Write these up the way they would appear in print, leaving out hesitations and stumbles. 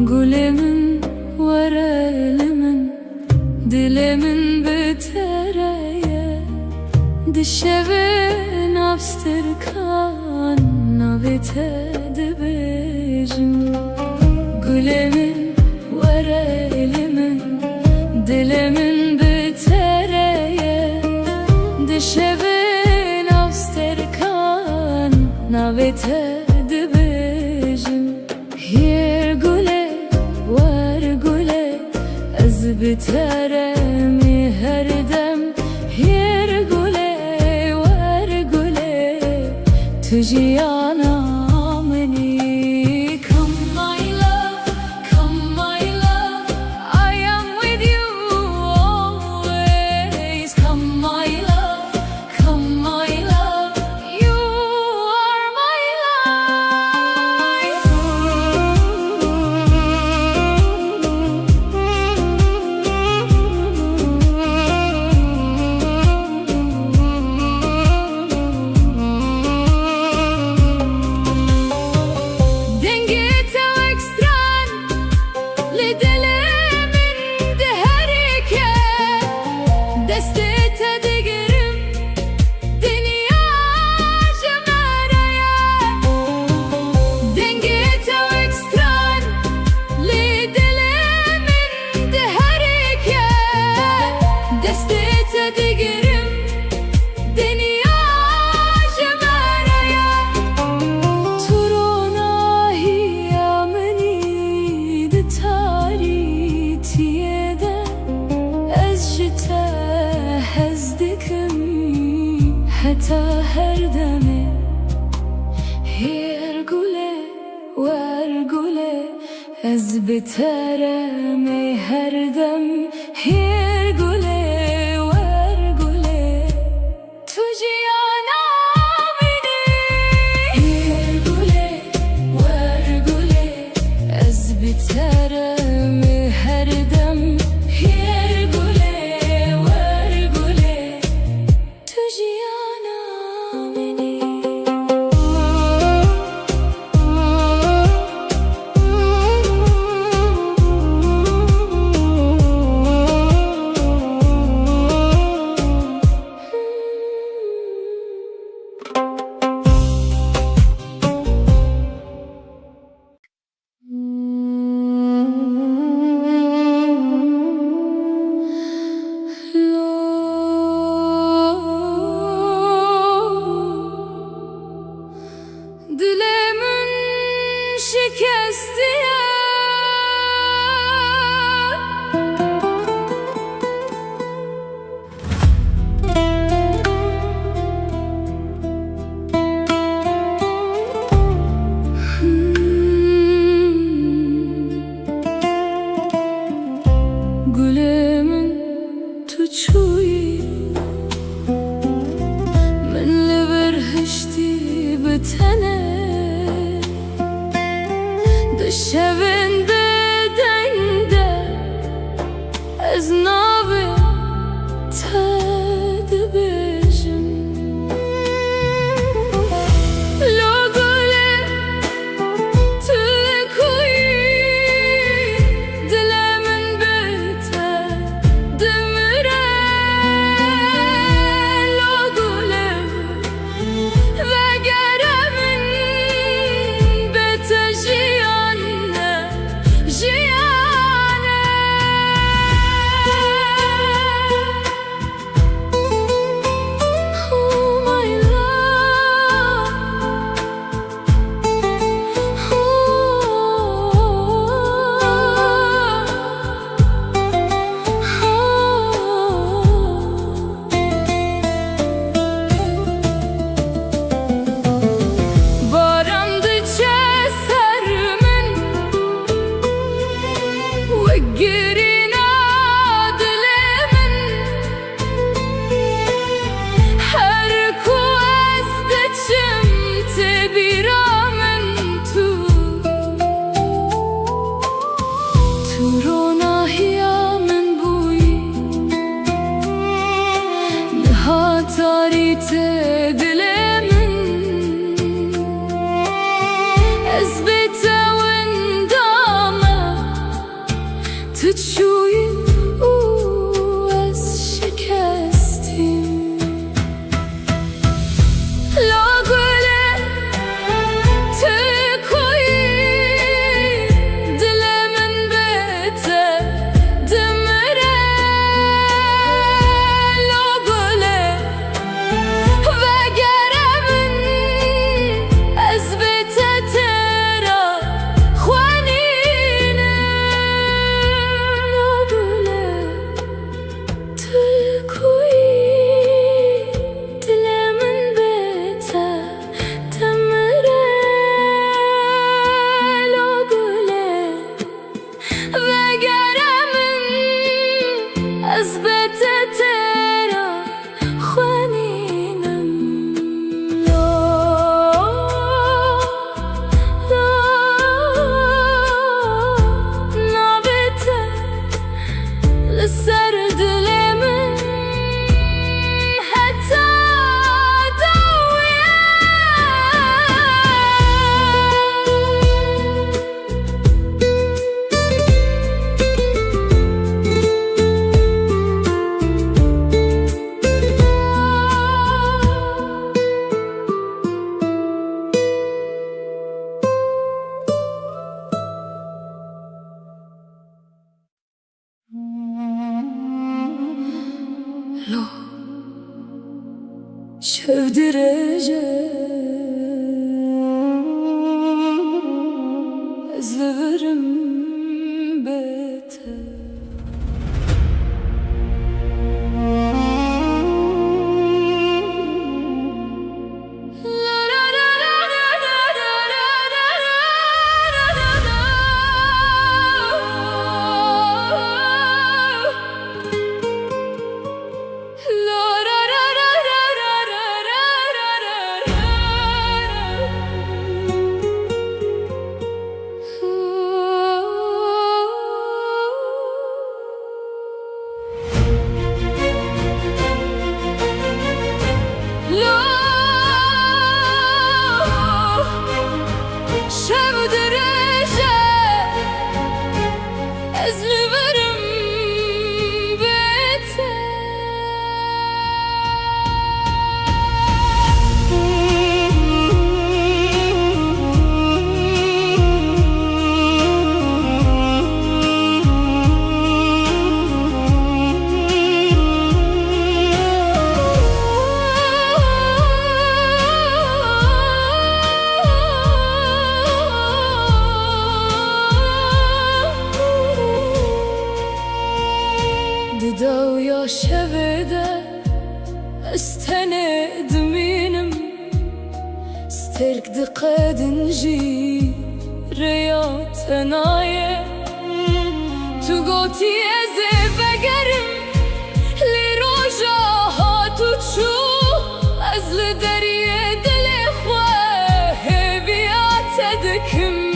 Gülemin var elimin, dilimin bitereye, dişevin abstırkan navitedi bejim. Gülemin var elimin, dilimin bitereye, dişevin abstırkan navitedi bejim. Yer güle var güle ez biteremi her dem. Yer güle var güle tujiyana meni. Come my love, come my love, I am with you always. Come my love, come my love, you are my life. Dengete ve ekstran lidelemin deherike, destete digerim dünya cemereye. Dengete ve ekstran lidelemin deherike, destete digerim dünya cemereye. Turona hiyameni de taritiyede, ez jite hezdikim heta her deme. Yer güle var güle ez biteremi her dem. Yer güle var güle tujiyana beni. Yer güle var güle ez biteremi her dem. Yer güle var güle tujiyana beni. Dilemin şikesti ya, gülemin tuçuyi minli berhişti bitene. Dışevin bedende ez navi tedi bejim. Lo güle tüle kuyi dilemin bite demire. Lo güle ve geremin bite jiyanne sevdireceğim ezlerim beter. داو يا شبده استند منم سترك دقاد نجي ريات نايه تو قوتي ازي بقرم لروجا هاتو تشو ازل دريه دلي خواه بيات دكم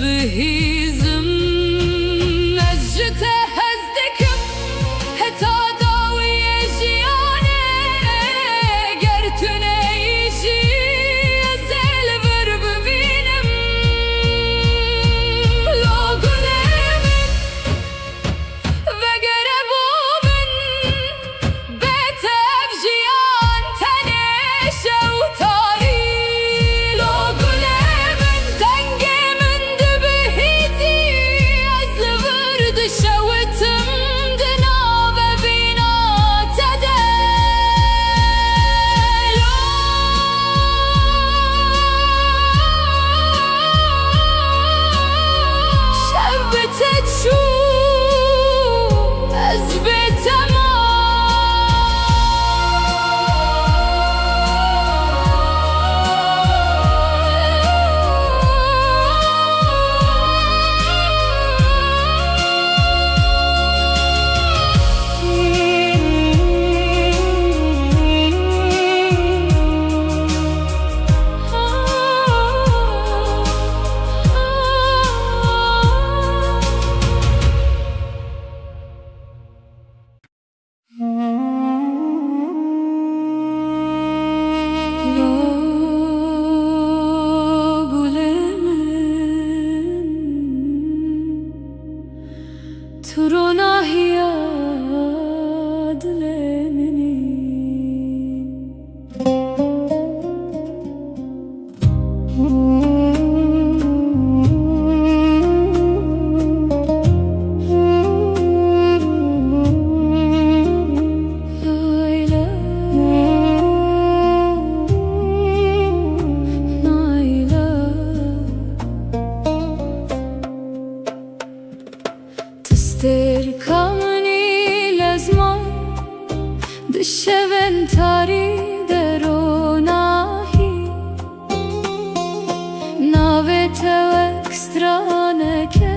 بهيزم نجته هزدكم هتا داوي جيانه قرتنا يجي ازل برب بينم لا قلمن وقربو من بيتف جيان تنش وطاري لا قلمن دنقي شوتم دناب بينا تدلو شبت تشو أزبت تستر كامني لازمان دشة ekstraneke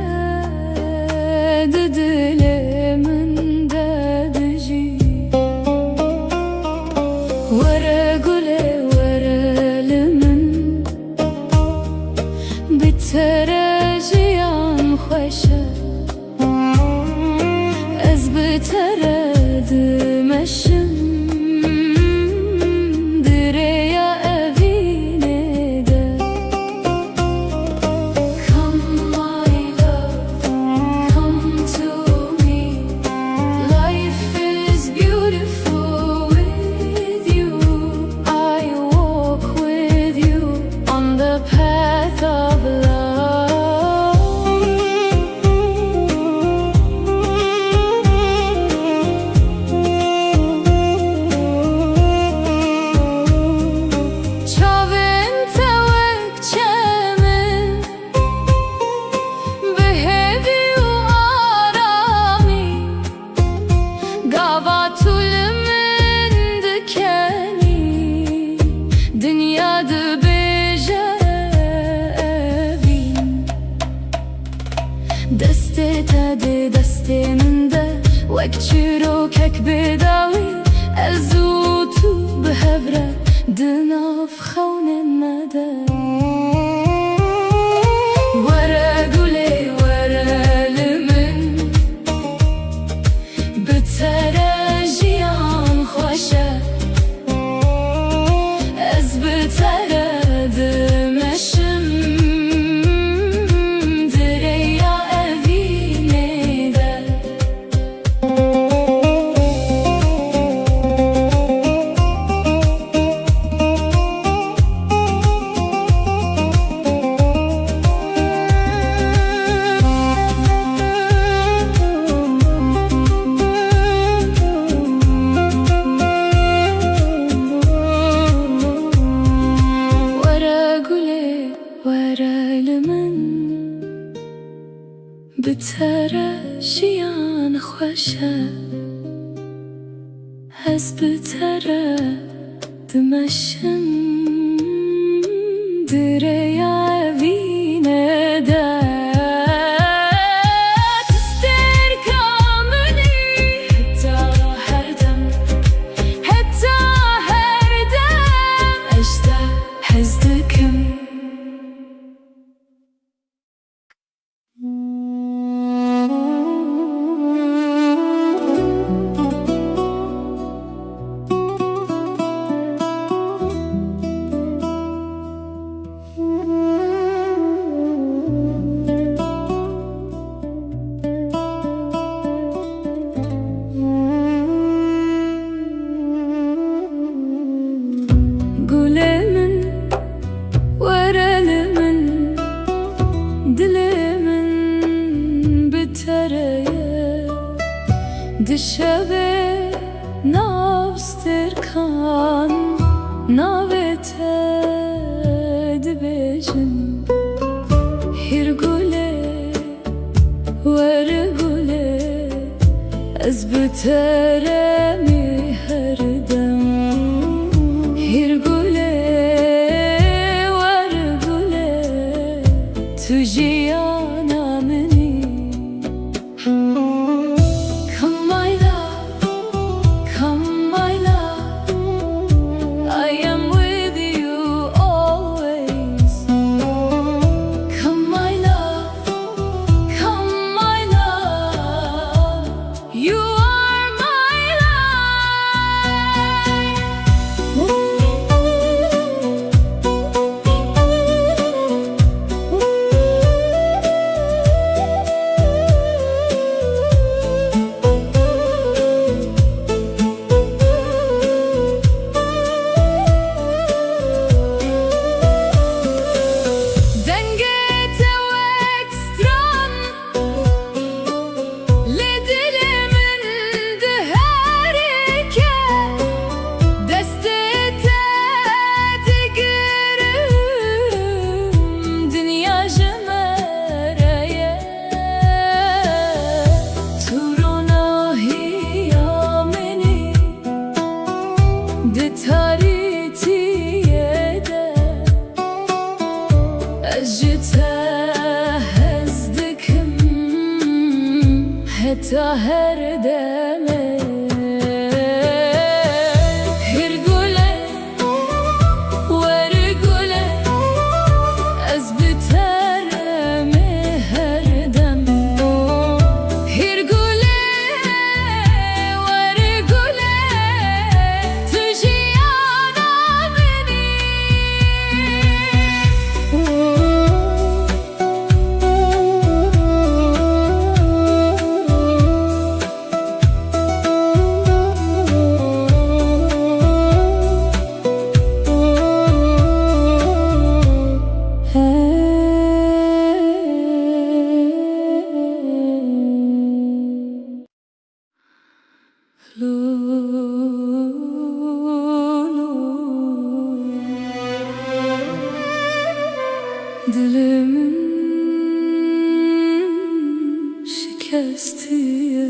dilimin dedici Vere gule verelimin bitere jiyan xoşe Ez bitere dimeşim دسته تدي دستين ده وكتشيرو كك بداوي أزوتو بهبرة دناف خون الندى ورا قولي ورا لمن بتراجي عن خوشة أز بتراد مشم بترى جيان خوشة هز بترى دمشم دريا فينا دا تستر كامني حتى هردم حتى هردم أجدا حزدكم Dışarı navster kan navete dibejim Hirgule vergule ez bitere mi herdem Hirgule vergule tujiyana meni Acıta حتى هردمه Dilimin şikestiye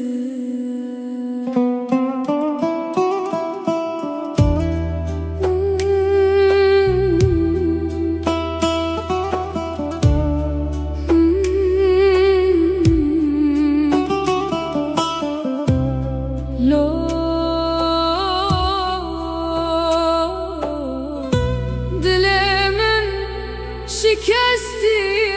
şikestiye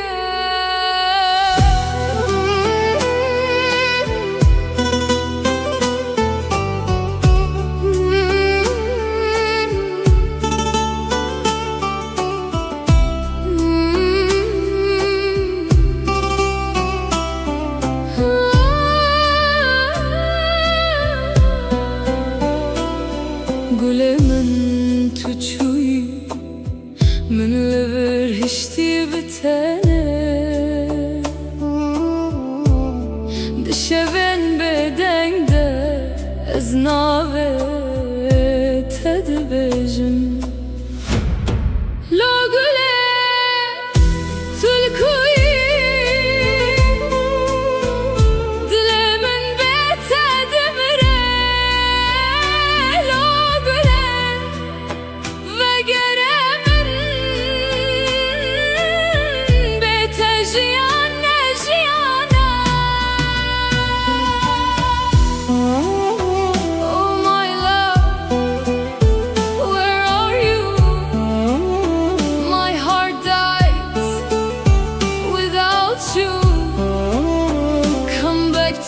Gülemin tuçuyu من لبر هشتي بتانه دشبن بدنگ ده از ناوه تدبجم لو گله تلکوی دل من بتدمره لو گله وگره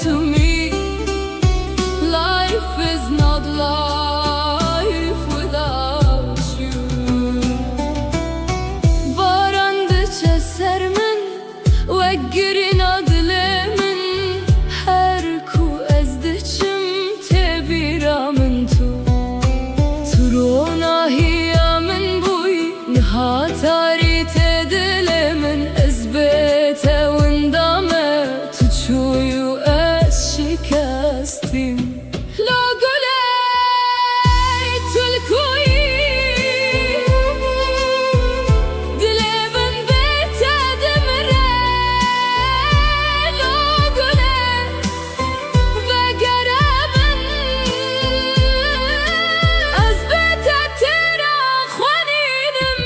to me, life is not life without you. Barandıça sermin ve girin adlemin her ku ezdiçim tebiramın tu turona hiyamin buy nihatari tedilemin ezbete windame tuçuyu شکستیم لا گله تلکوی دل من بتدمره لا گله وگره من از بتتر خوانینم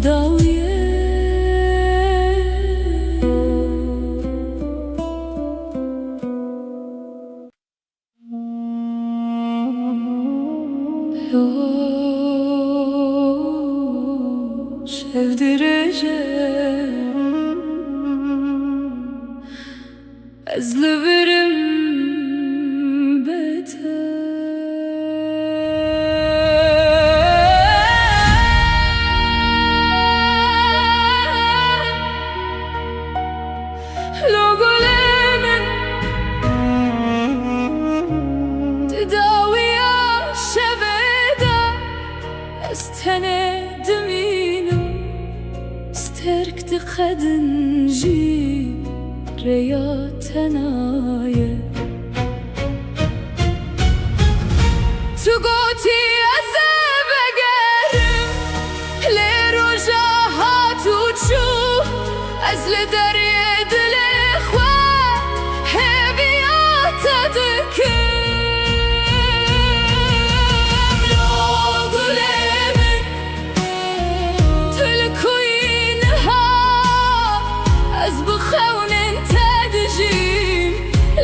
داویه sevdireceğim ezli verim beter خدن جي ريا تنايا تو گوتی از بگرم لروجا هاتو چو از لدریه دل خواه هبیات دکم لا گلمن تلکوینها از بخون تدجیم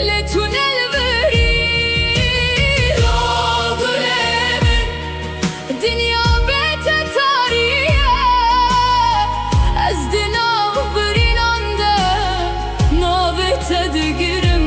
لتون البری لا گلمن دنیا بیت تاریه از دناغ برینانده نابت دگرم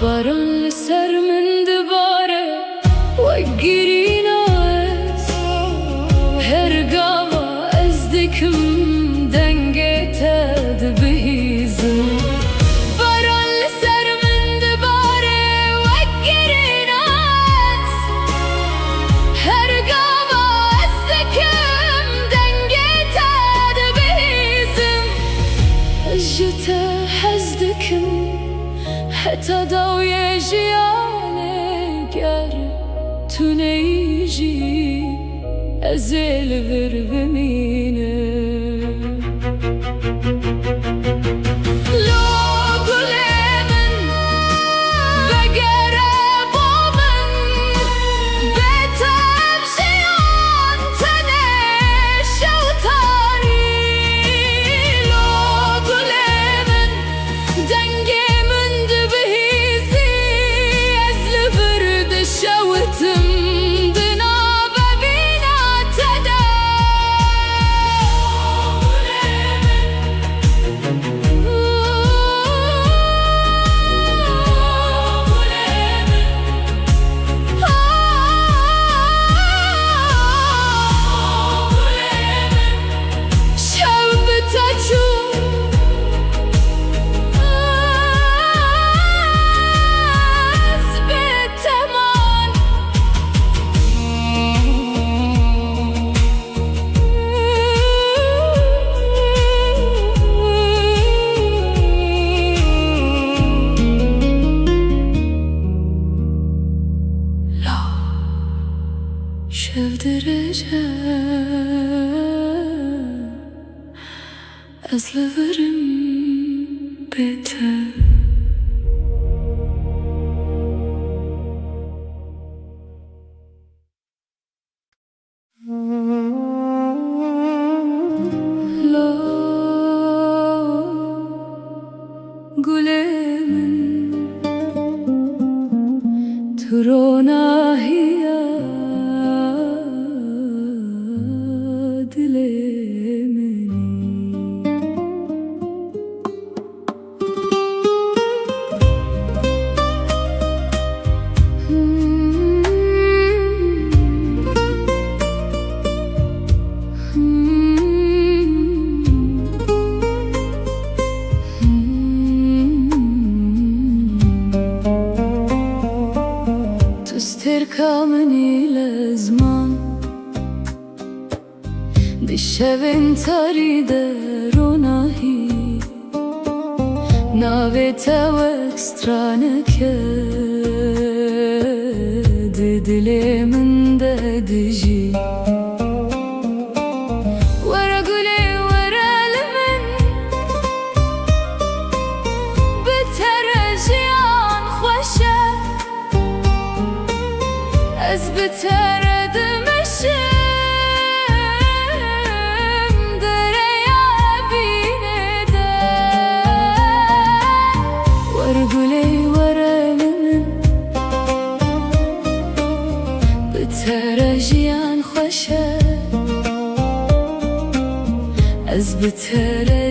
باران لسر من دباره وگیرین از هرگاه از دکم دنگت دبیزم باران لسر من دباره وگیرین از هرگاه از دکم دنگت دبیزم جت حزدکم حتى ضوي جياني قار تنيجي أزيل غرب مينه لو قلمن بقرب ومن بتر جيان تنش وطاري لو قلمن دنجي شوتم بناب بينا تدا شف درجة أصل ورم بيته لا قلمن ترونا هي تستركمني لزمان بشوين تريد روناهي ناويتا واكسترانك دلي من دجي ورا قولي ورا لمن بترجيان خوشه از بترد مشم دريا بينده ورقولي ورا لمن بترجيان خوشه از بترد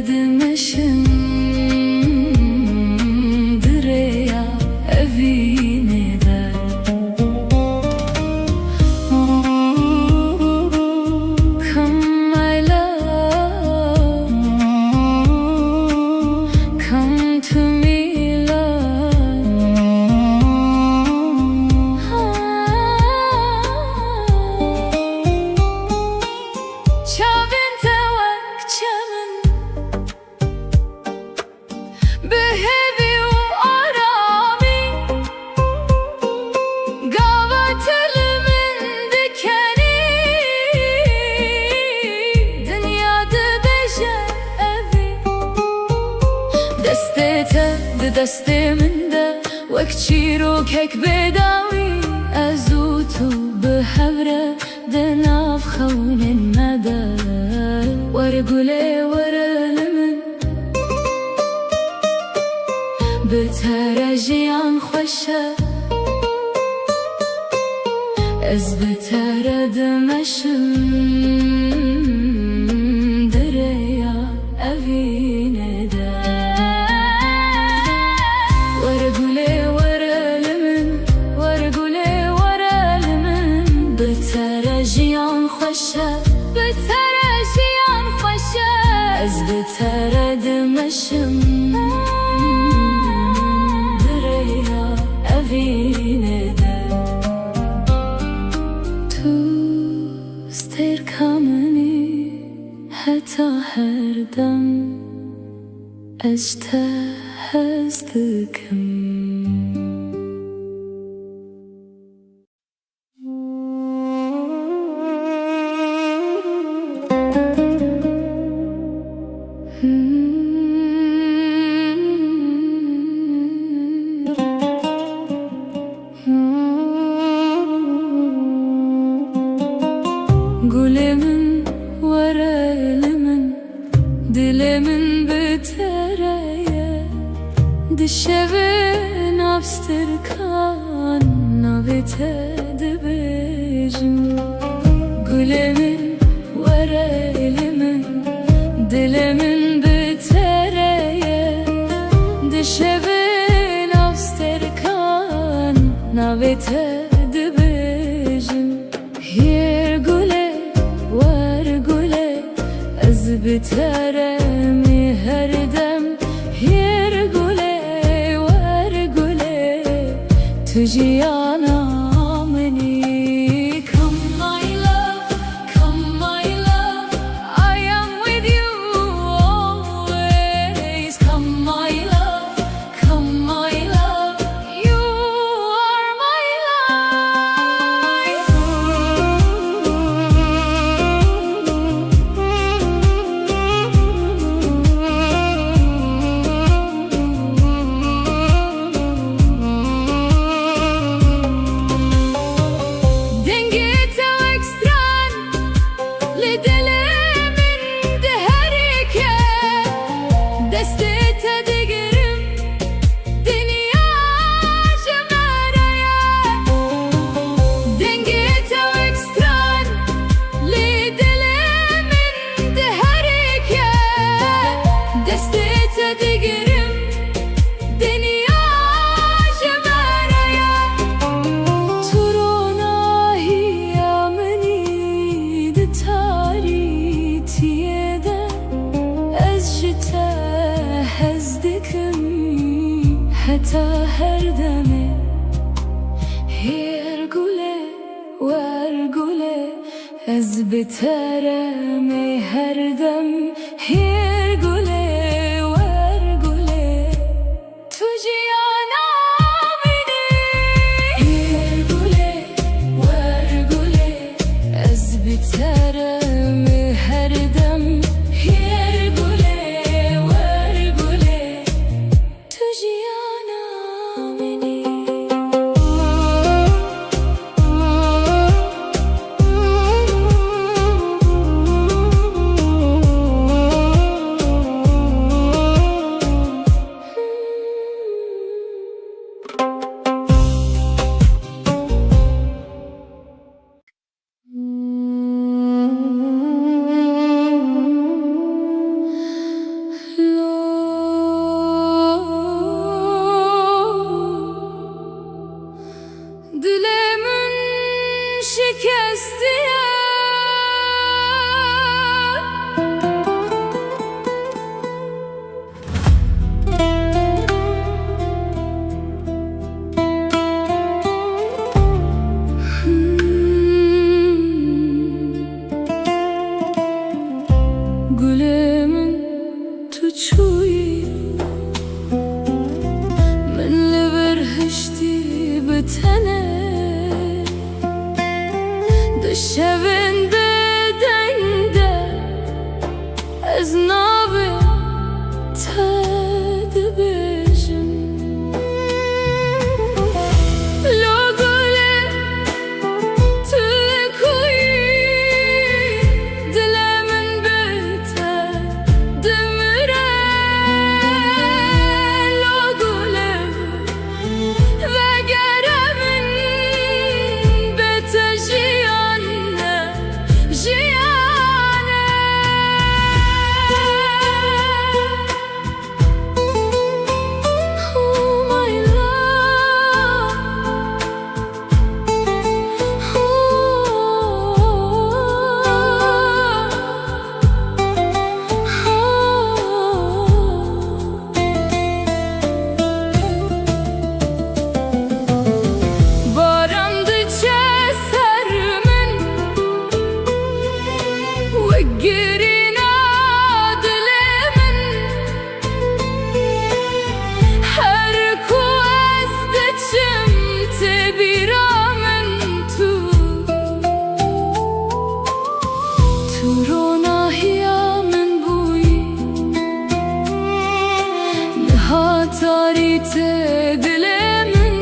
دستته ده دست من ده وەک چیرۆکێک بێداوی ئەزوو تو بهەورە دەناو خەونێن مەدە وەرە گولێ وەرە لە من بتەرە ژیان خۆشە ئەس بتەرە دەمەشم دەرەیە ئەڤینەدە وەرە گولێ وەرە لە من وەرە گولێ وەرە لە من بتەرە ژیان خۆشە بتەرە ژیان خۆشە ئەس بتەرە دەمەشم دەرەیە ئەڤینەدە هەتا هەردەم ئەشتە هەز دکەم گولێ من وەرە لە من دلێ من بتەرەیە دشەوێ ناپسترکان ناوێتە دەبێژم گولێ من وەرە لە من دلێ من بتەرەیە دشەوێ ناپسترکان ناوێتە دەبێژم هێر گولێ وەرە گولێ ئەس بتەرەمی هەردەم هێر گولێ وەرە گولێ تو ژیانە منی Come my love, come my love I am with you always Come my love, come my love You are my life دنگێتە وەک ستران لە دلێ من دەهەرێکە دەستێتە دەگەرم دنیا ژەمارەیە دنگێتە وەک ستران لە دلێ من دەهەرێکە دەستێتە دەگەرم دنیا ژەمارەیە تو ڕۆناهیە منی دە تاریتیەدە ئەس ji te hez dikim heta herdemê hêr gulê wer gulê ez biteremê herdem hêr gulê wer gulê tu jiyana minî hêr gulê wer gulê ez biteremê herdem hêr gulê wer gulê tu jiyana minî تاريته دلمن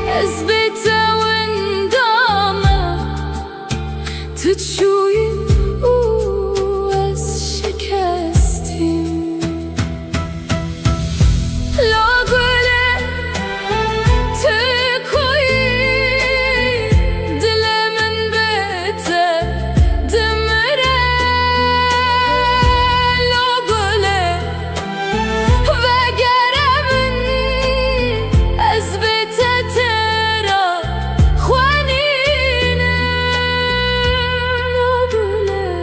أثبته وندامه تتشوي وأز شكستم لا قوله تكوي دلمن بيته دمره لا قوله وگره من أثبته ترى خوانينه لا قوله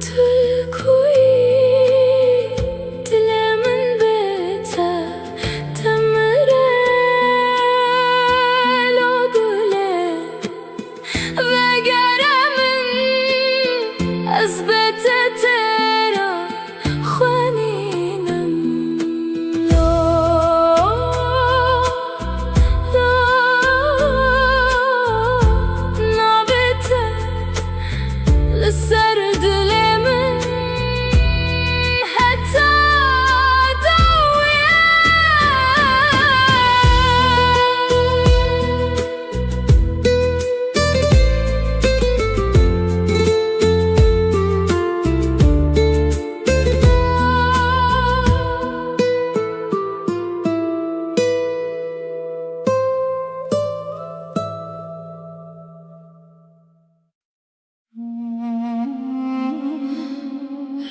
تكوي دلمن بيته دمره لا قوله وگره من أثبته ترى خوانينم لا نابته لسر دلمن حتى دويه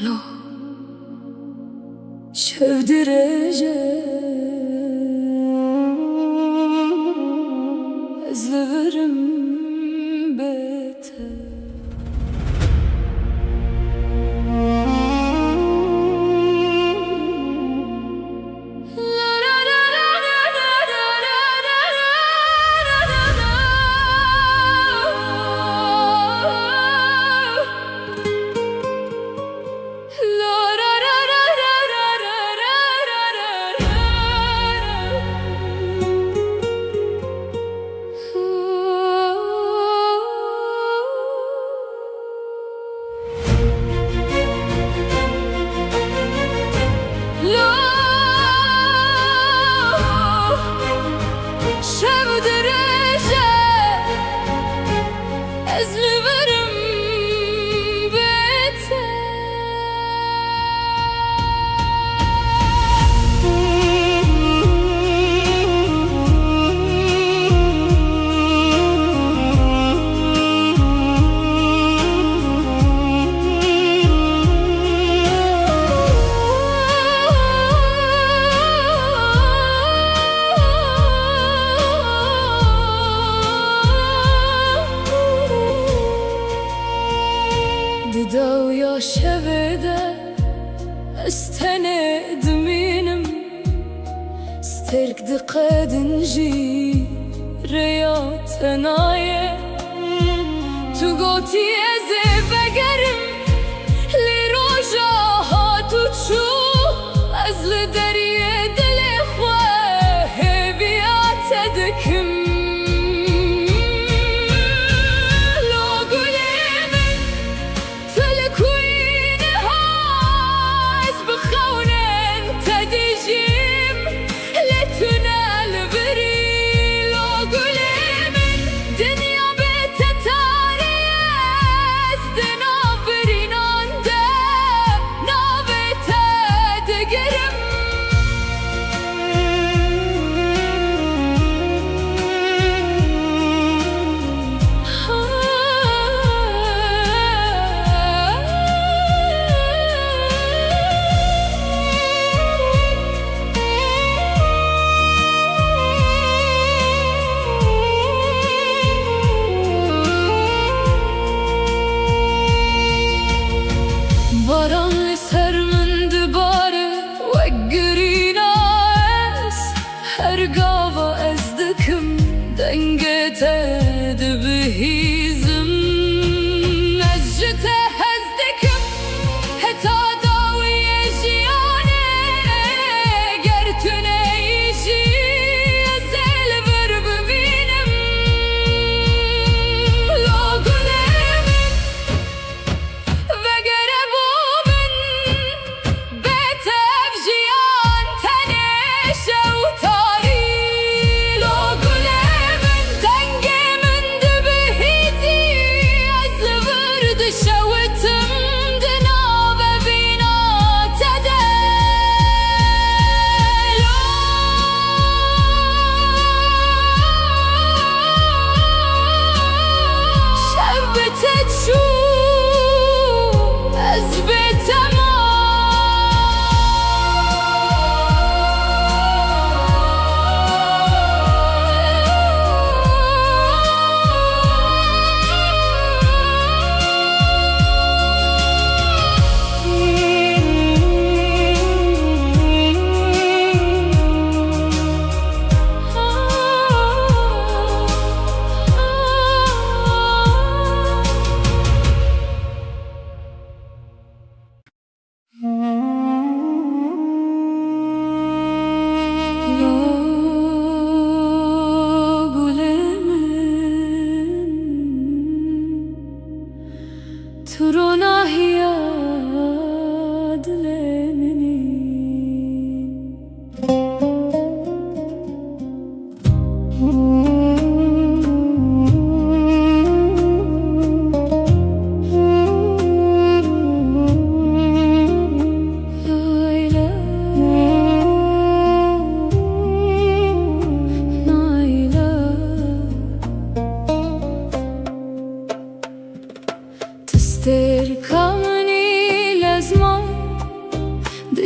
لو شاف درجة أزلفرم بيته شاف درجة أزلفرم بيته ددا ويا شبده استند منم سترك دقد نجي ريات نايه تو قوتي ازي بقرم لروجا هاتو تشو ازل دريه دل خواه بيات دكم قرم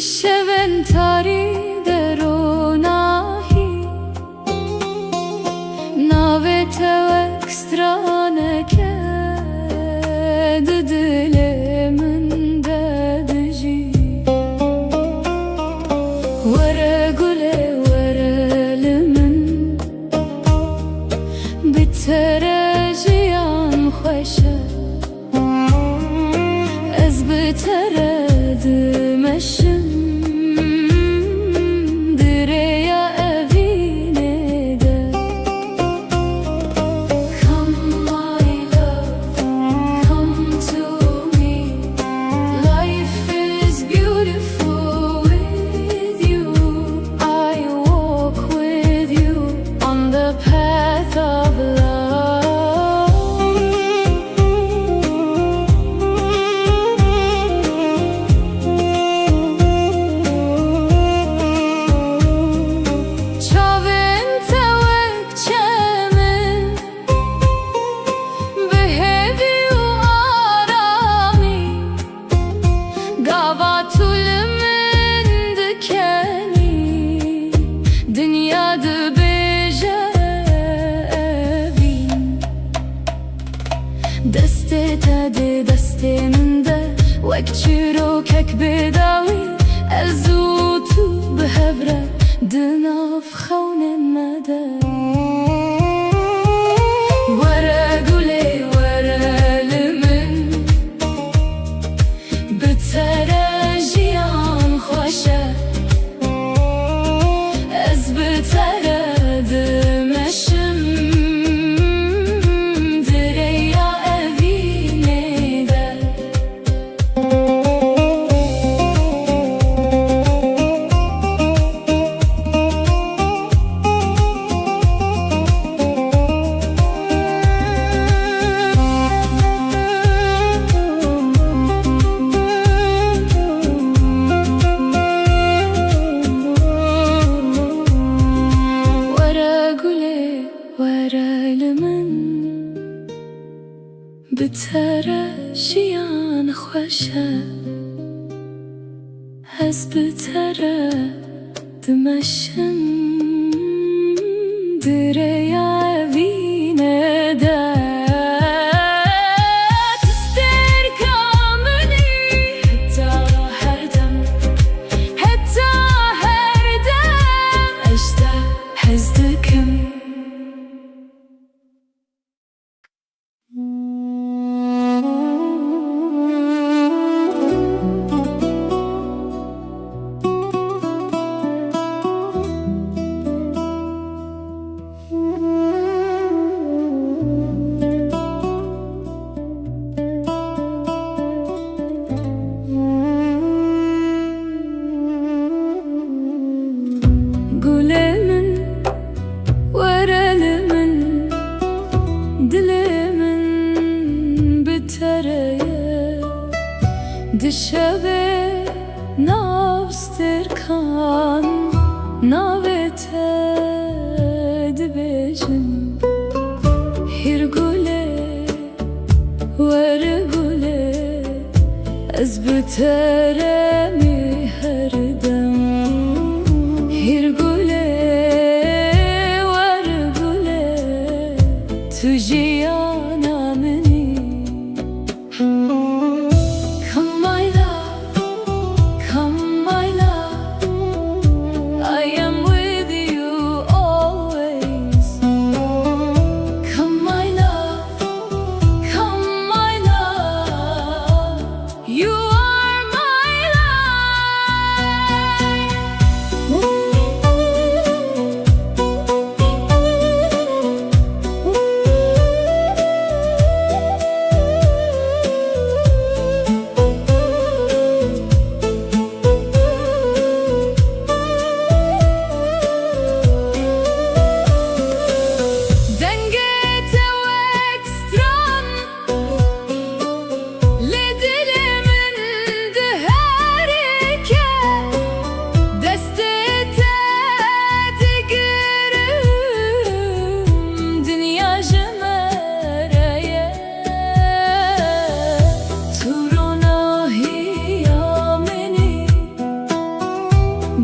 Sheventari deronahi Navete ekstraneke Dilimin dedici Vere gule verelimin Bitereciyan hoşe Ez biteredim eşim Dünyada bejevin Deste tedi desteminde Vek çirokek bedawi Elzutu behevre Dınaf xawnen mede Vere gule verelimin Bitere jiyan xoşe Ez biteredim eşim Direya evine de Bitere jiyan xoşe Ez biteredim eşim Direya evine de Tüster kamini Hetta her dem Eşte hezdikim Dişeve navstirkan Navete dibecim Hirgule vergule Ez biteremi herdem Hirgule vergule Tujiyana meni You are my love.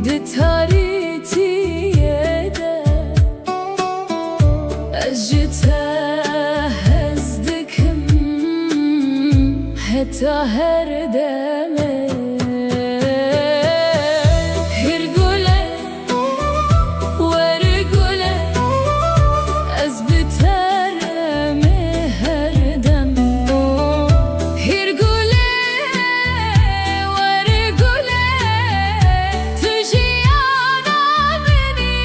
di taritiye أجتهزدكم حتى هردمه هرقله ورقله أزبترمي هردم هرقله ورقله تجي أنا مني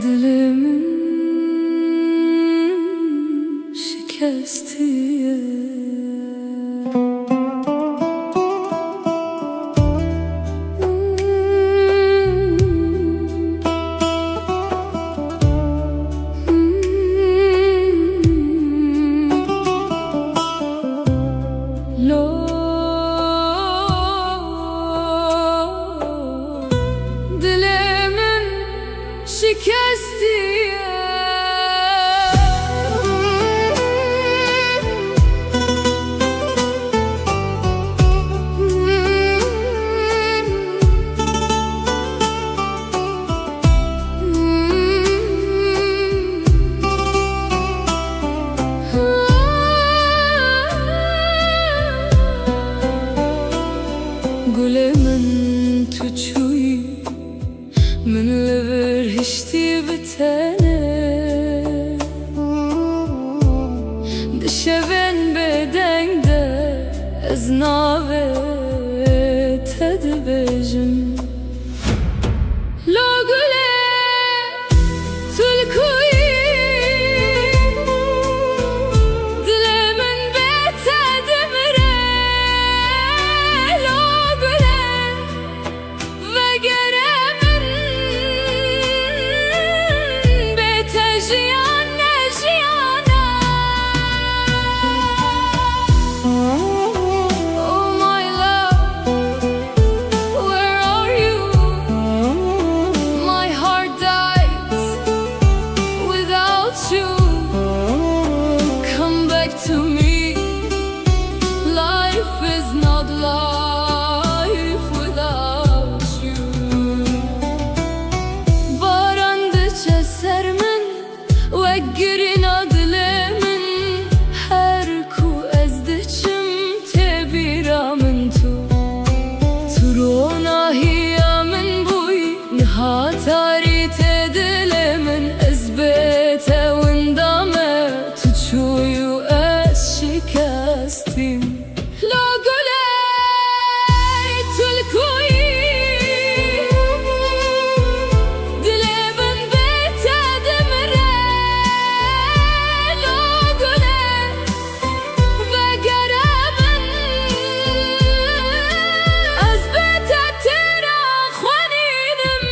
Dilimin şikestiye Dilimin şikestiye Gulemin tuçuy من لبر هشتي بتانه دشبن بدنگ ده از ناوه تدبجم لو گله تلکوی دل من بتدمره لو گله وگره To me, life is not life without you. Barandıça sermin ve girin adlemin her ku ezdiçim tebiramın tu turona hiyamin buy nihatari tedilemin ezbete windame tuçuyu شکستیم لا گله تلکوی دل من بتدمره لا گله وگره من از بتتر خوانینم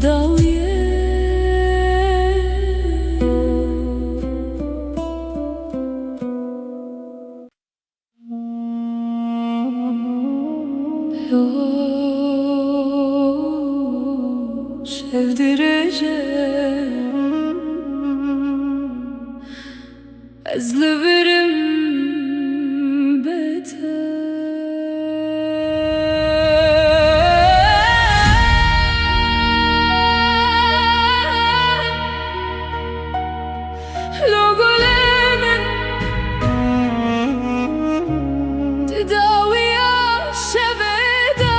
داویه şevdireceğim ezleverim beter. Logolemin tedaviya şeveda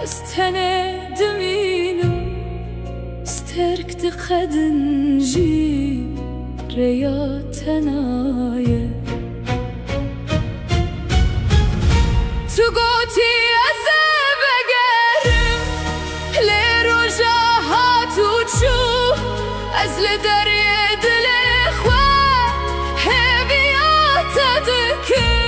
استند مینم استرک دقدن جی ریا تنایه تو گوتی از بگرم لروجا هاتو چو از لدریه دل خواه هویات دکم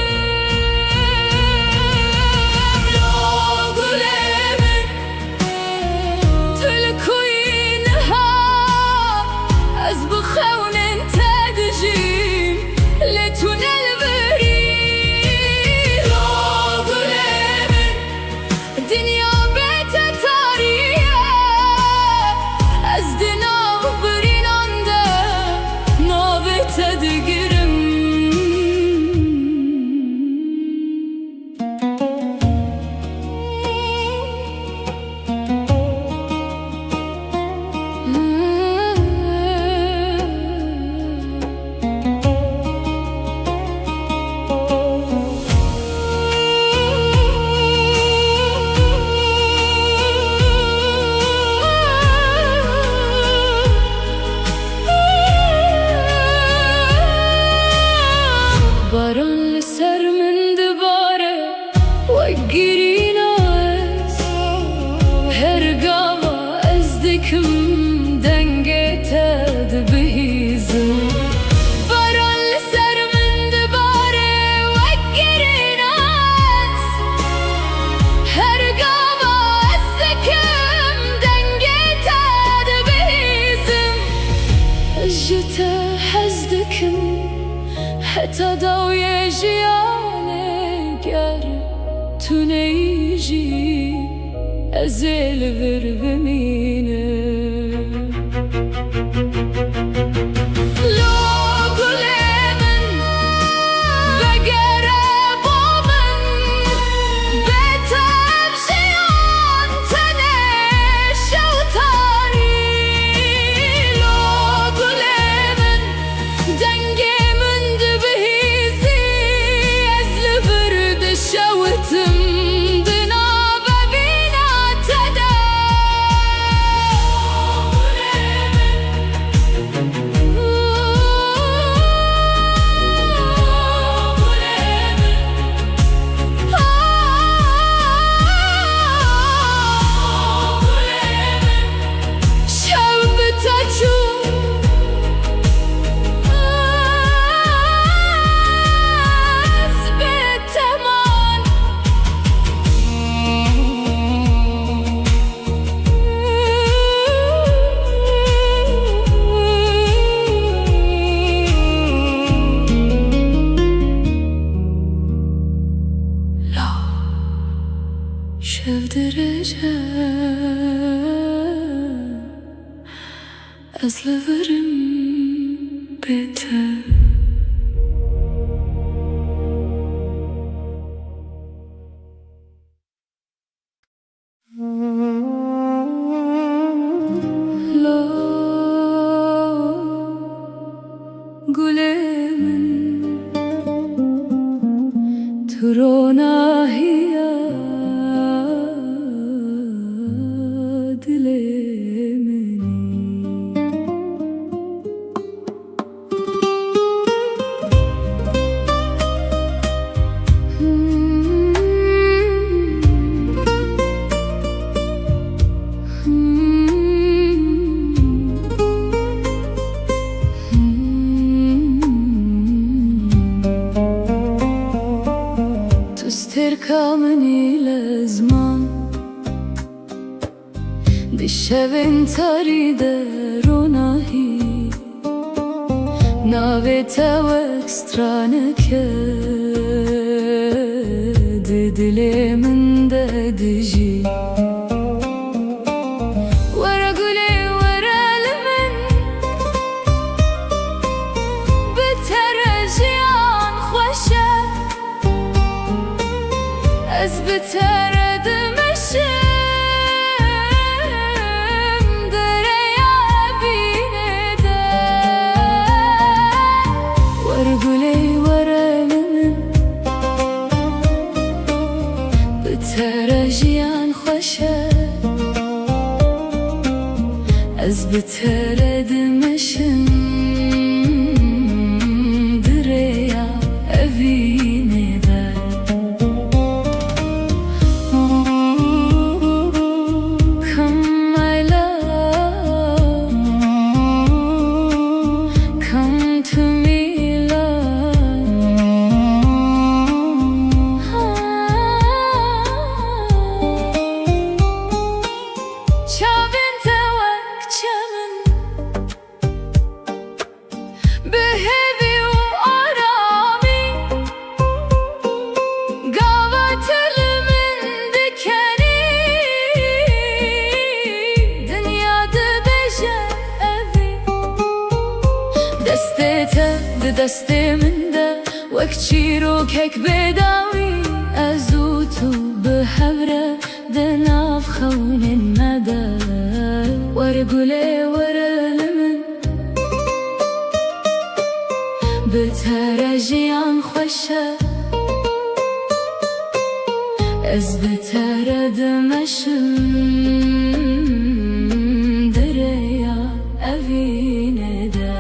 Baran ser min dibare وگیرین از هر گاوا از دکم دنگه تد بهیزم باران سر من دباره وگیرین از هر گاوا از دکم دنگه تد بهیزم جتا حز دکم حتی دوی جیانه گره تو نیجی ازل ور بمینه لو گله من وگره با من بهتر جیان تنه شوتاری لو گله من دنگه من دبهیزی از لبرد شوتم şevdireceğim ezleverim beter. Lo gulemin turona hiya تستركمني لازمان بشوين تريد روناهي ناويتا واكسترانك دلي من دجي Ez biteredim eşim dereye binede. Var güley var elimin bitere jiyan xoşe. Ez biteredim eşim dereye binede. دستمنده وک چیروکک بداوی ازوتو بحوره دناف خون المدى. ورقولي ورلمن بترجيان خوشه. از بترد مشم دريا أبينه ده.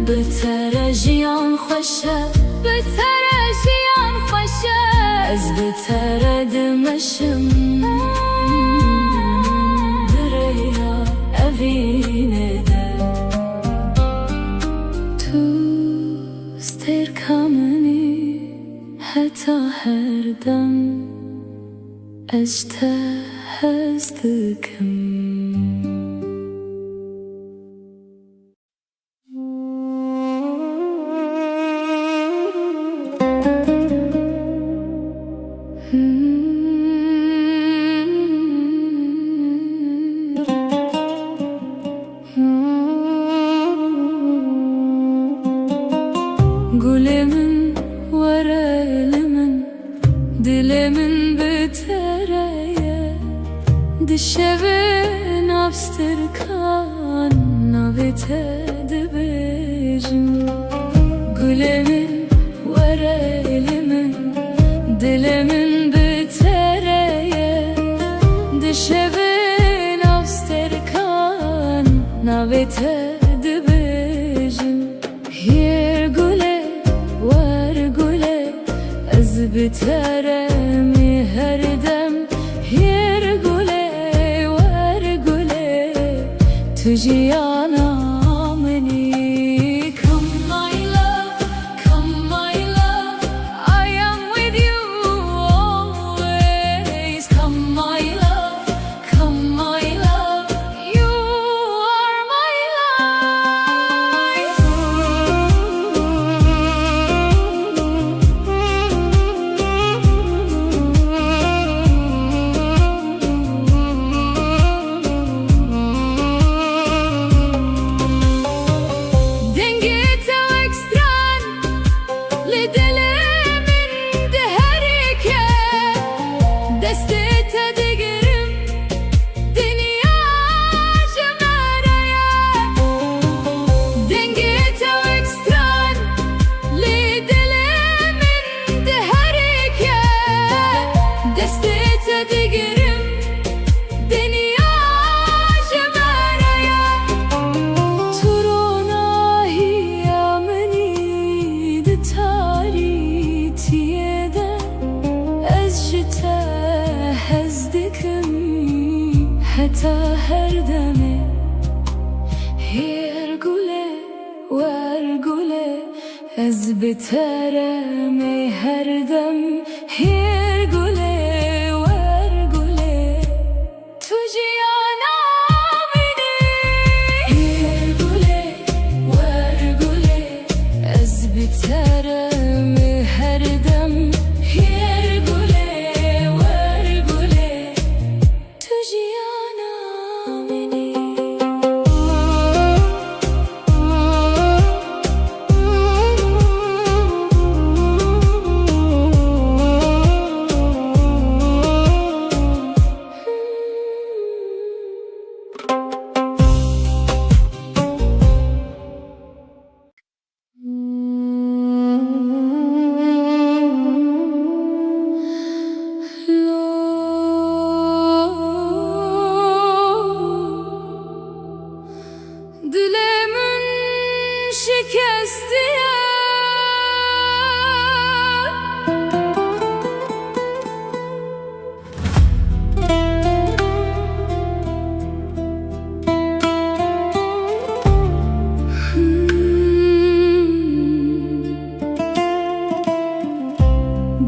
بترجيان خوشه بترجيان خوشه. از بترد مشم دريا أبينه ده. تو استركمني حتى هر دم اجتهزتكم. Gülümün var elimin dilimin bitireye. Dişevin abstırkan navite dibejim. Gülümün var elimin dilimin bitireye. Dişevin abstırkan navite dibejim. Yer güle var güle ez biteremi her dem. Yer güle var güle tüciyana meni. Come my love, come my love, I am with you always. Come my love, come my love, you are my life. حتى هردمي هيرقولي وارقولي از بترمي هردم هيرقولي وارقولي تجيانا مني. هيرقولي وارقولي از بترمي هردم هيرقولي وارقولي تجيانا مني.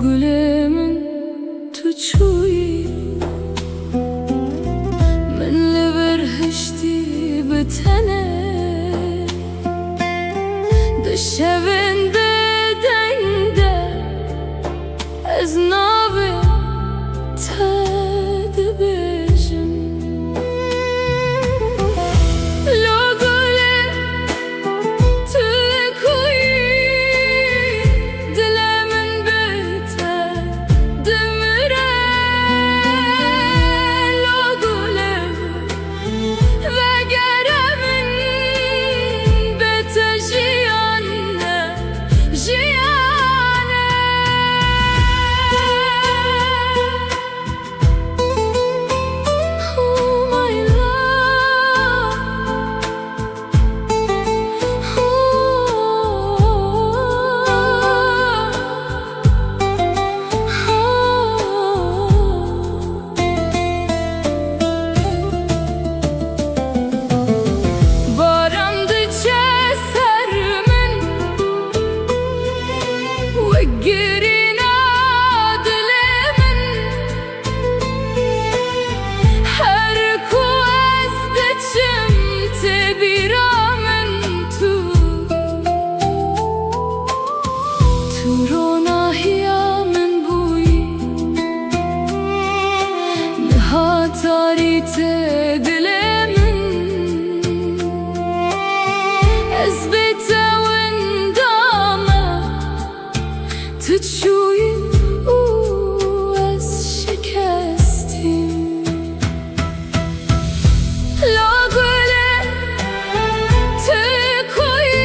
gülümün tuçuyi من li berhişti bitene dışevinde dende ez nabe tedbijim logole tülkuyi dilemin bite demire logole ve geremin bite jiyane jiyane oh my love Barandıça sermin ve girina dilimin her kuazdeçim tebiramin turona hiyamin buyi nihatarite dilimin ezbete wendama تشوي شكستي لا قولي تكوي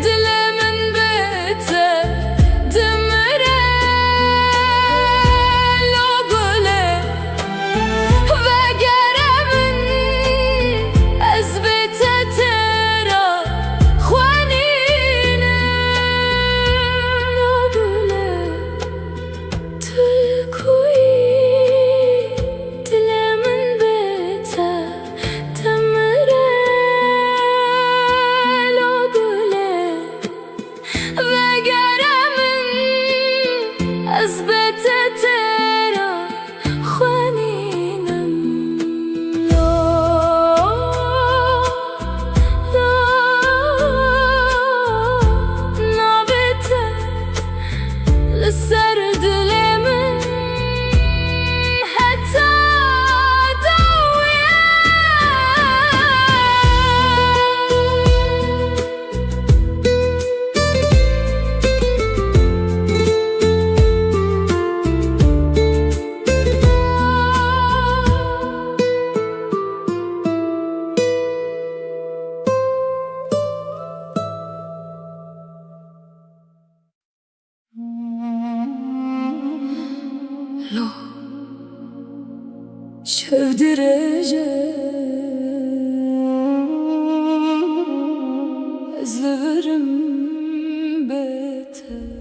دل من بيته دمره لا قولي وقره من أزبته ترى خوانينه لا قولي تكوي دل من بيته دمره لا قولي وقره من أزبته ترى خوانينم لا نابته لسر دلمن حتى دويه لو شاف درجة أزلفرم بيته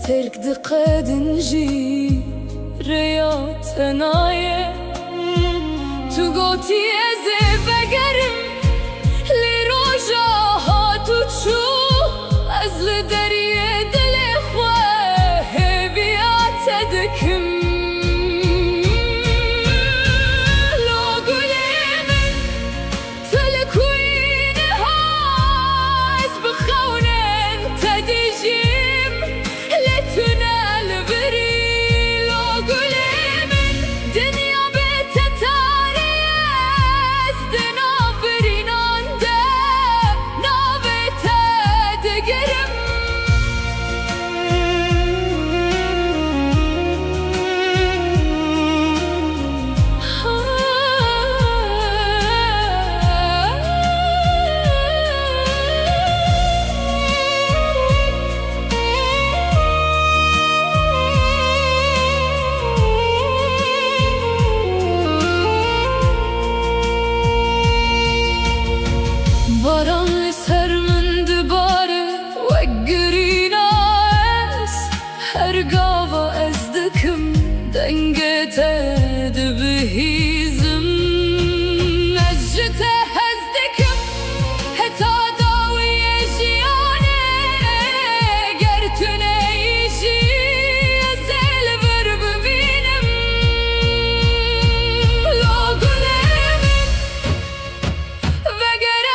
ترك دقاد نجي رياض ثنايا تو گوتی از بگرم لی روژا ها تو چو از لدریه دل خواه هیویات دکم لو گلی من تلکوین هاز بخونن تدیجیم لتنا البری لو گلی من دنیا باران سر من دباره و گرینا از هر گاوا از دکم دنگت دبهیزم از جته از دکم حتا داوی جیانه گر تو نیشی از البر ببینم لو گلم وگر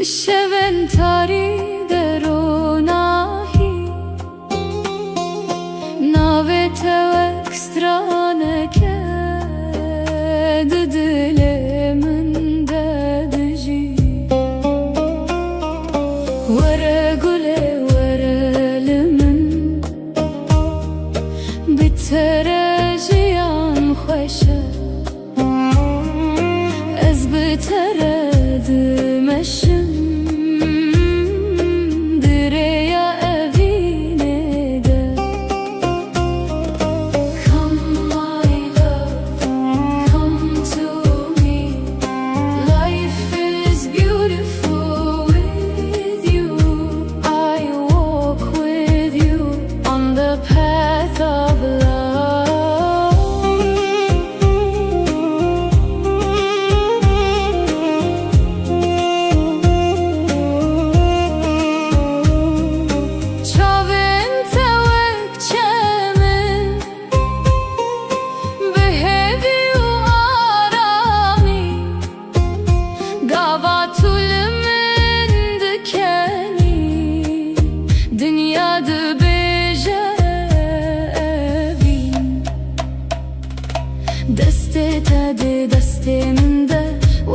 دشونداری دروناهی ناوت و اکسترانکه دل من دادجی وره گله وره لمن بترجیان خوشه از بترد مشم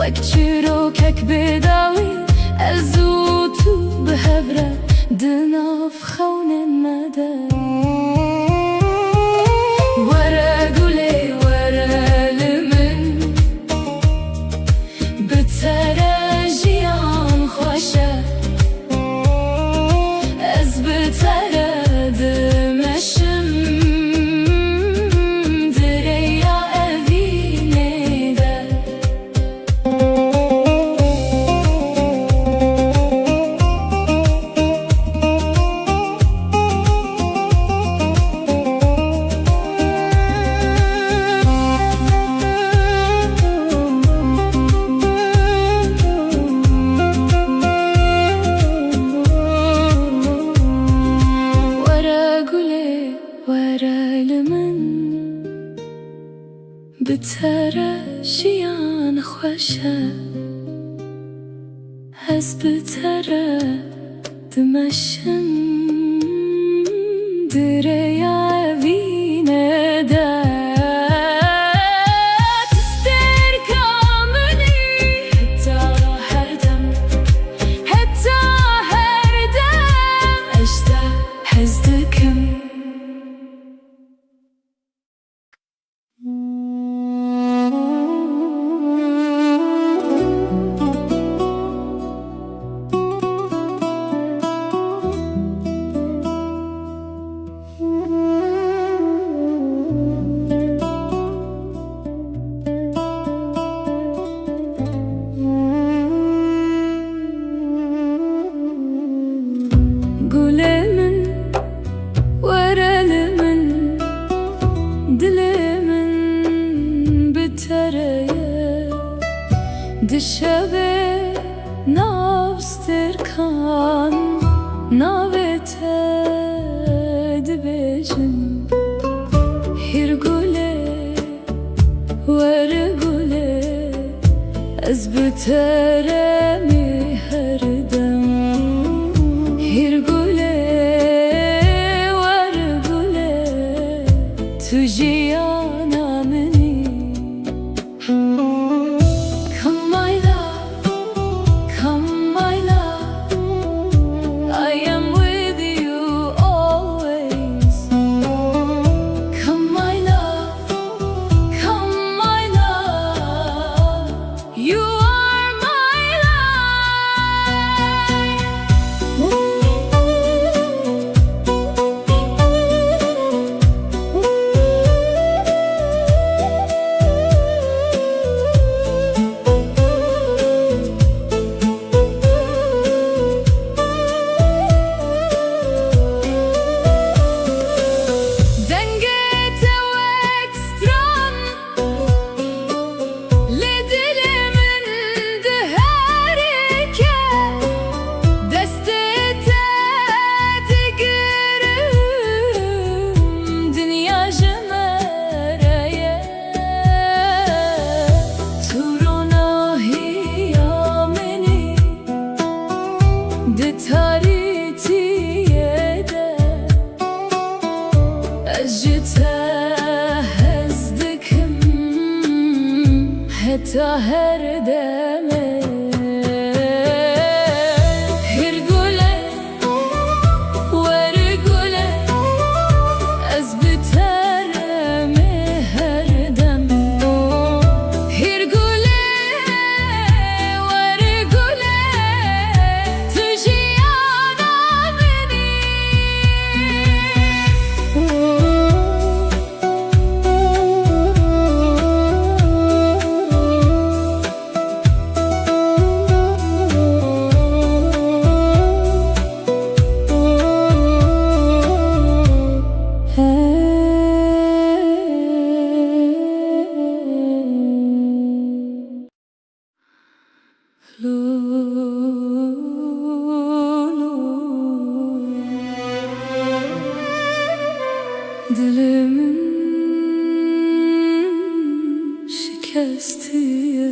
وەک چیرۆکێک بێداوی ئەزوو تو بهەورە دناف خەونێن مەدە وەرە گولێ وەرە خوشه از بتره دمشم دریا وینه ده تستر کامنی حتی هر دم اشته هزدکم Gülemin, verelimin, dilimin bitereye dişeve navstirkan navete dibejin hir güle ver güle ez biteremi her dem hir güle ver güle tujiyana meni. Come my love, come my love, I am with you always. Come my love, come my love, you are my dengete ekstran le dilimin deherike destete digirim dünya jemereye turuna hiyameni de taritiyede Ejite hezdikim heta her deme hir güle ver güle ez biteremi her dem hir güle ver güle tujiyana beni. Dilimin şikestiye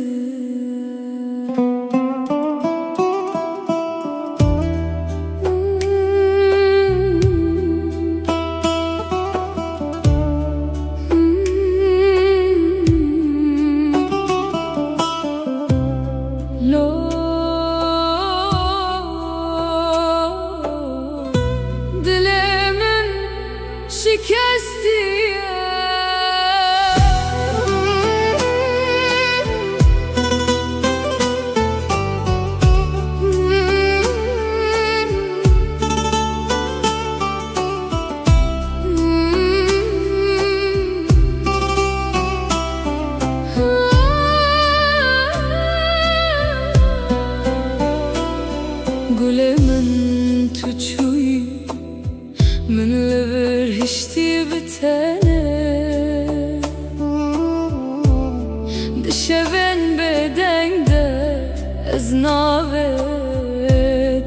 dilimin şikestiye Gülemin tuçuyu من لبر هشتی بتنه دشون بدنگده از ناوه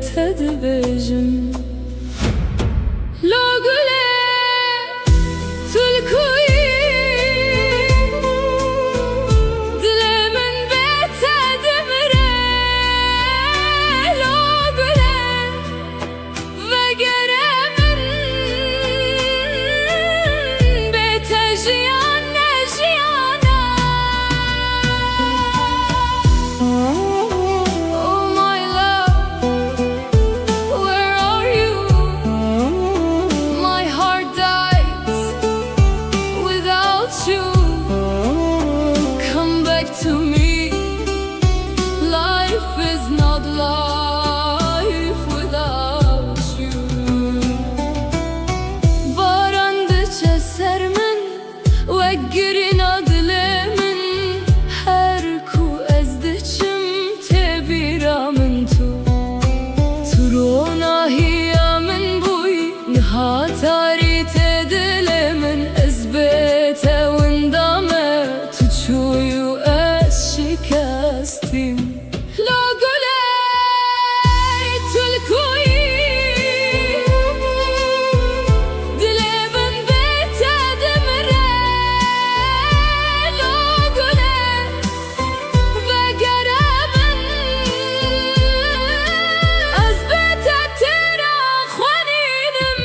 تدبجم لو گله تلکوی دل من به راستیم لا گله تلکویی دل من بهت دمره لا گله وگر من از بهتر خوانینم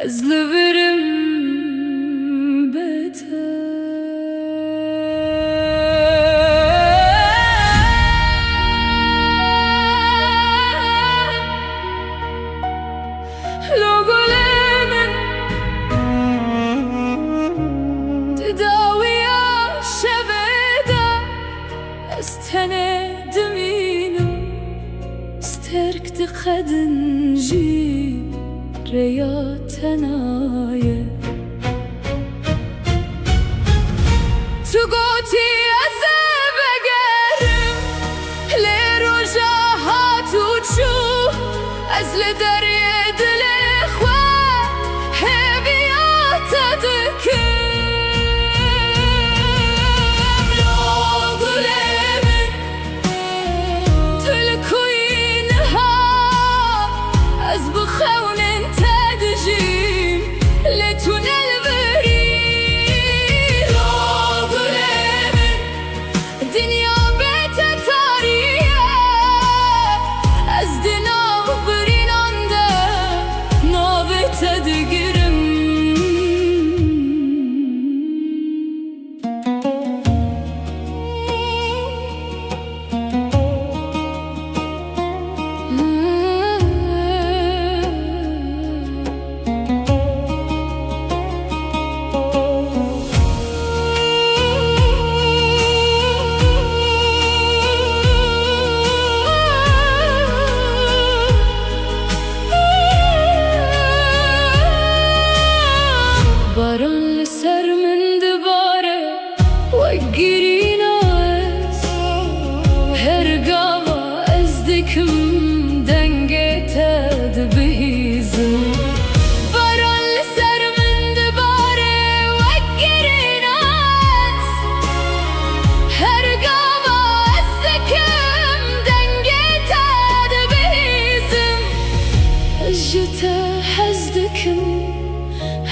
Özlerim beter Lo golemin Tedaviya şeveda Estenedim inim Sterkti kadınci ریا تنایه تو گوتی از بگرم لروجا هاتو چو از لدری دل خواه هویات دکم لا گلمن تلکوین ها از بخون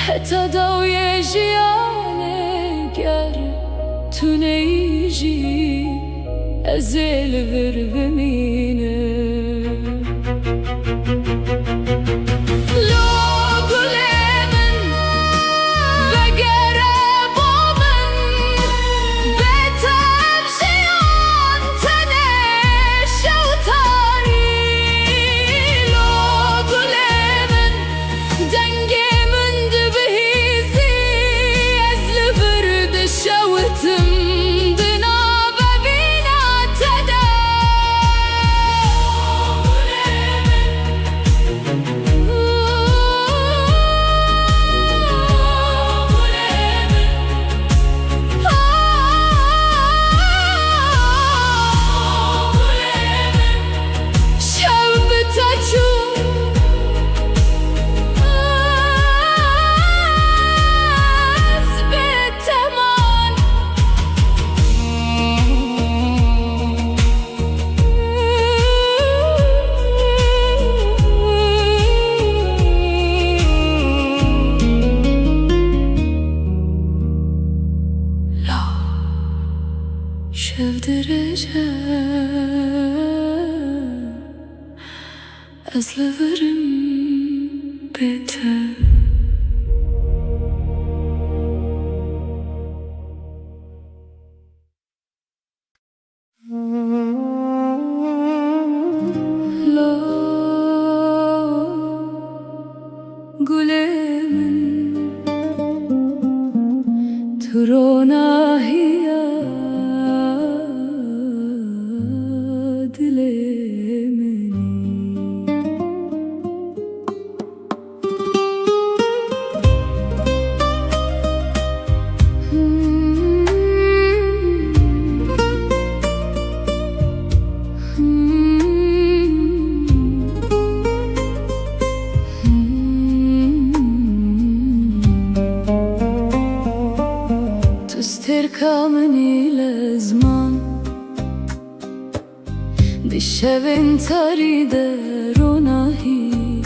حتی دوی جیانه گر تو نیجی ازل ور بمینه şevdireceğim ezlerim biter. Gülemin turona hiya dilemini تركمني لزمان بشوين تريد روناهي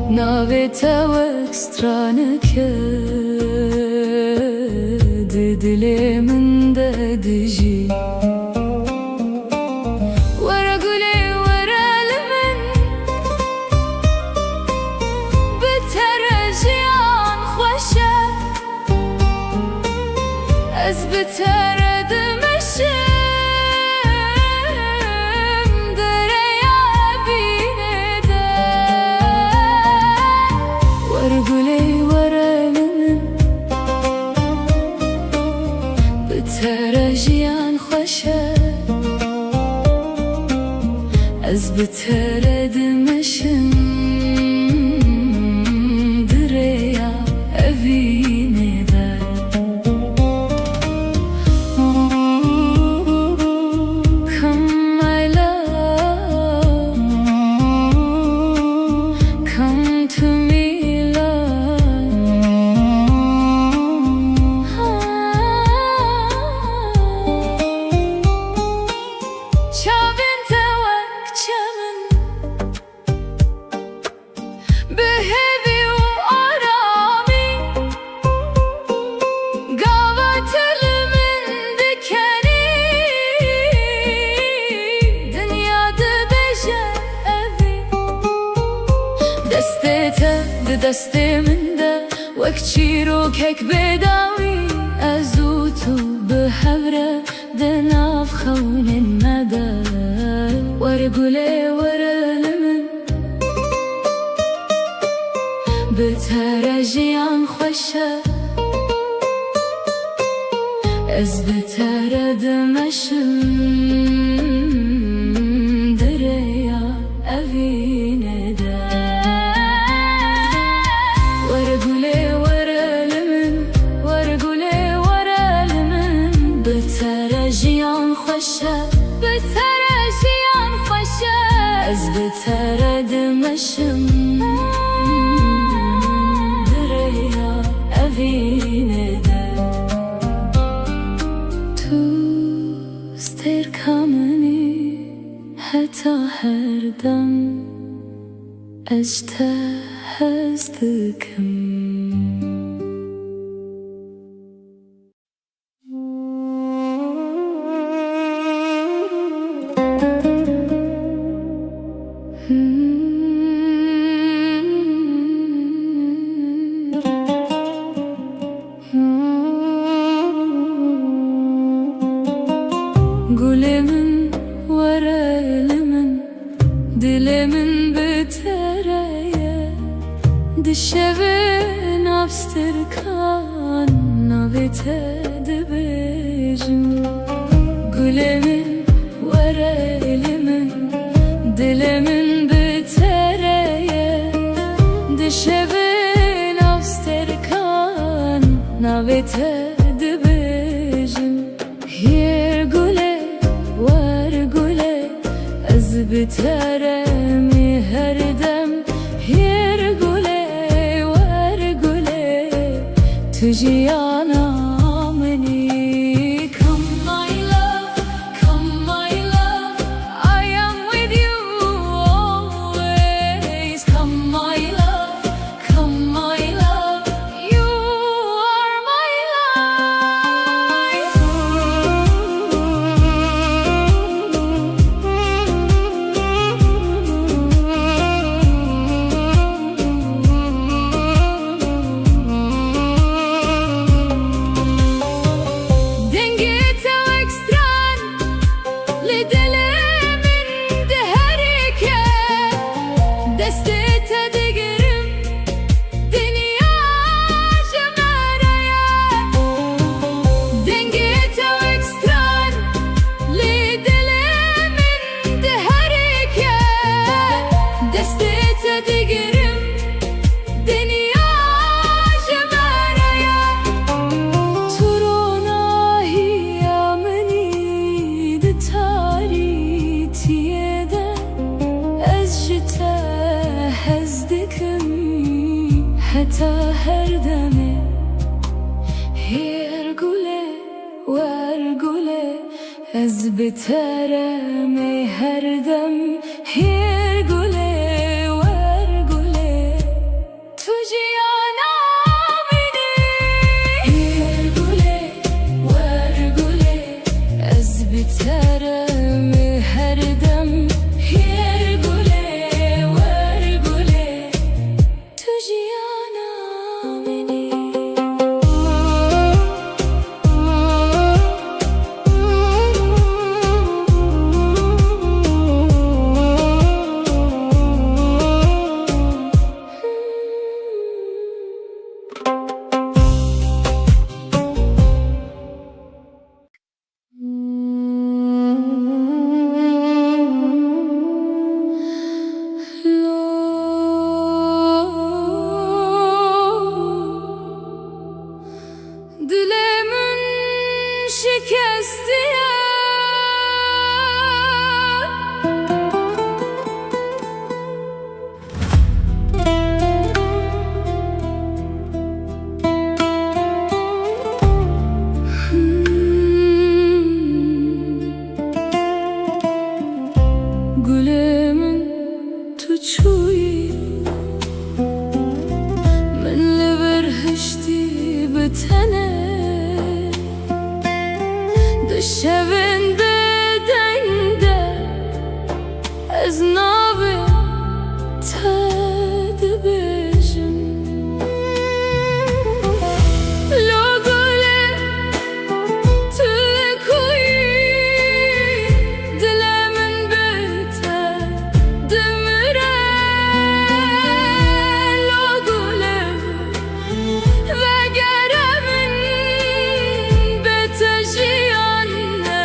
ناويتا واكسترانك ددلي من ددجي ورقلي ورا لمن بترجيان خوشه از بترد مشم دریا بینه ده ورقلي ورلمن بترجيان خوشه از بترد مشم دریا بینه ده دست من ده وقتی رو کک بداوی ازوتو به هوره دناف خون نده ورقله ورلمن بترجیان خوشه از بترد مشم دریا اوینه ده بترجیان خوشه بترجیان خوشه از بترد مشم دریا اوینه ده تو استرکامنی حتی هر دم اجتهزدکم Gülemin verelimin dilimin betereye dişevin abstirkan navite dibejim Gülemin verelimin dilimin betereye dişevin abstirkan navite dibejim Yer güle var güle az biteremi her dem Yer güle var güle tujiyana meni Come my love, I am with you Ez biterem her dem her gule ver gule tujana beni her gule ver gule ez biterem her dem her gule ver gule tujana beni Dilemin şikesti ya Gülemin tuçuyi من لبرهشتی بتنه دشوین بدنده از نابه تد بیشم لگله تلکوی دلمن بته دمره لگله وگرمن بته جیانه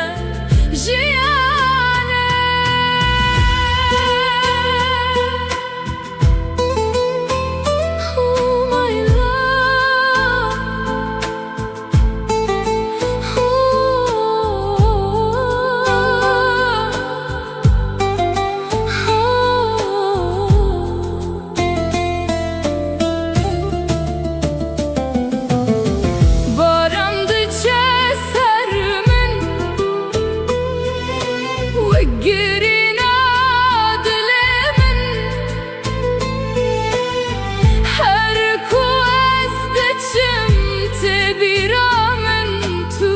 جیانه Oh my love Barandı çesermin ve girina dilemin her kueste çimte biramen tu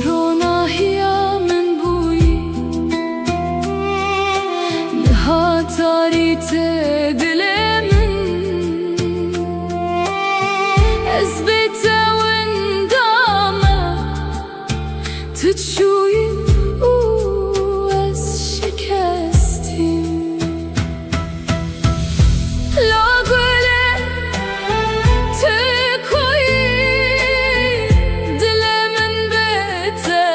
rona hiyamen buyi nihatarite dilemin ezbete wendama تشوي شكستي لا قولي تكوي دل من بيته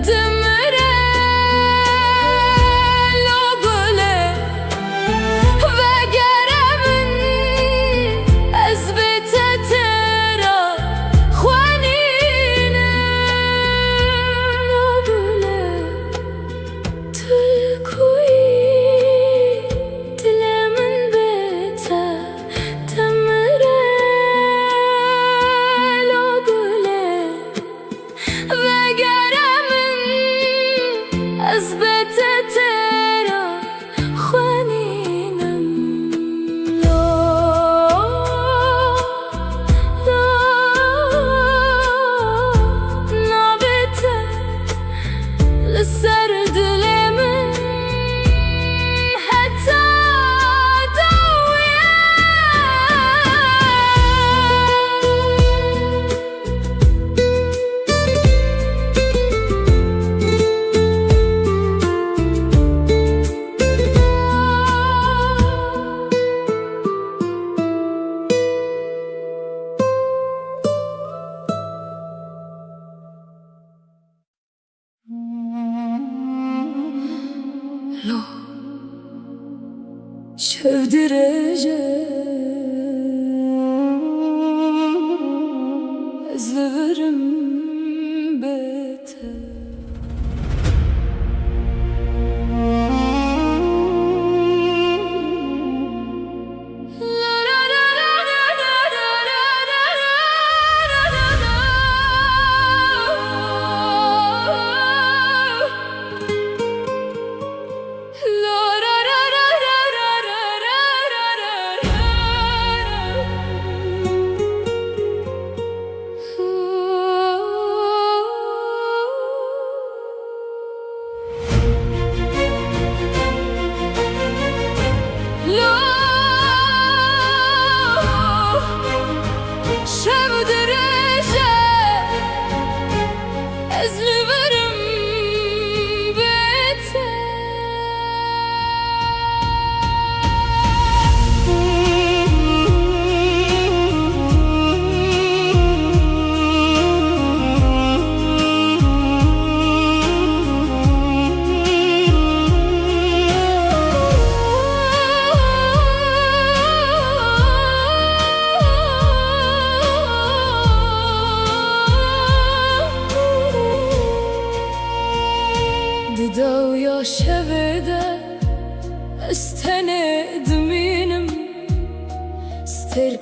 دمره لا قولي وقره من أزبته ترى خوانينه لا قولي تكوي دل من بيته دمره لا قولي وقره من أزبته ترى خوانينم لا نابته لسر دلمن حتى دويه لو şevdireceğim ezlerim bete La la la la la la la la la la la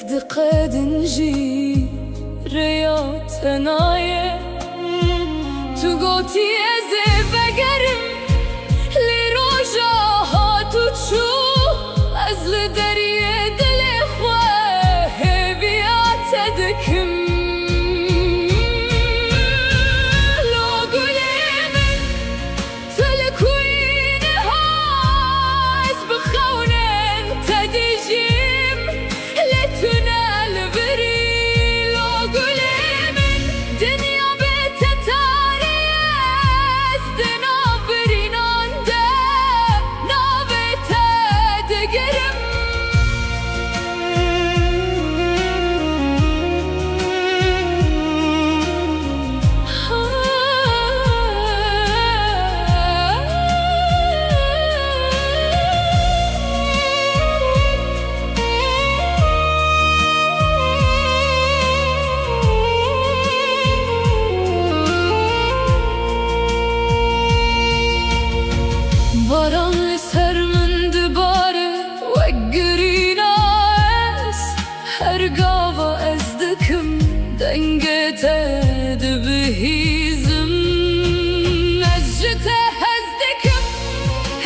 دقد نجي ريات هنايا تو قوتي ازي بقرم لروجا هاتو تشو ازل دريه دلي خواه بيات دكم Baran ser min dibare wegirîna ez her gava ez dikim denge te dibihîzim ez ji te hez dikim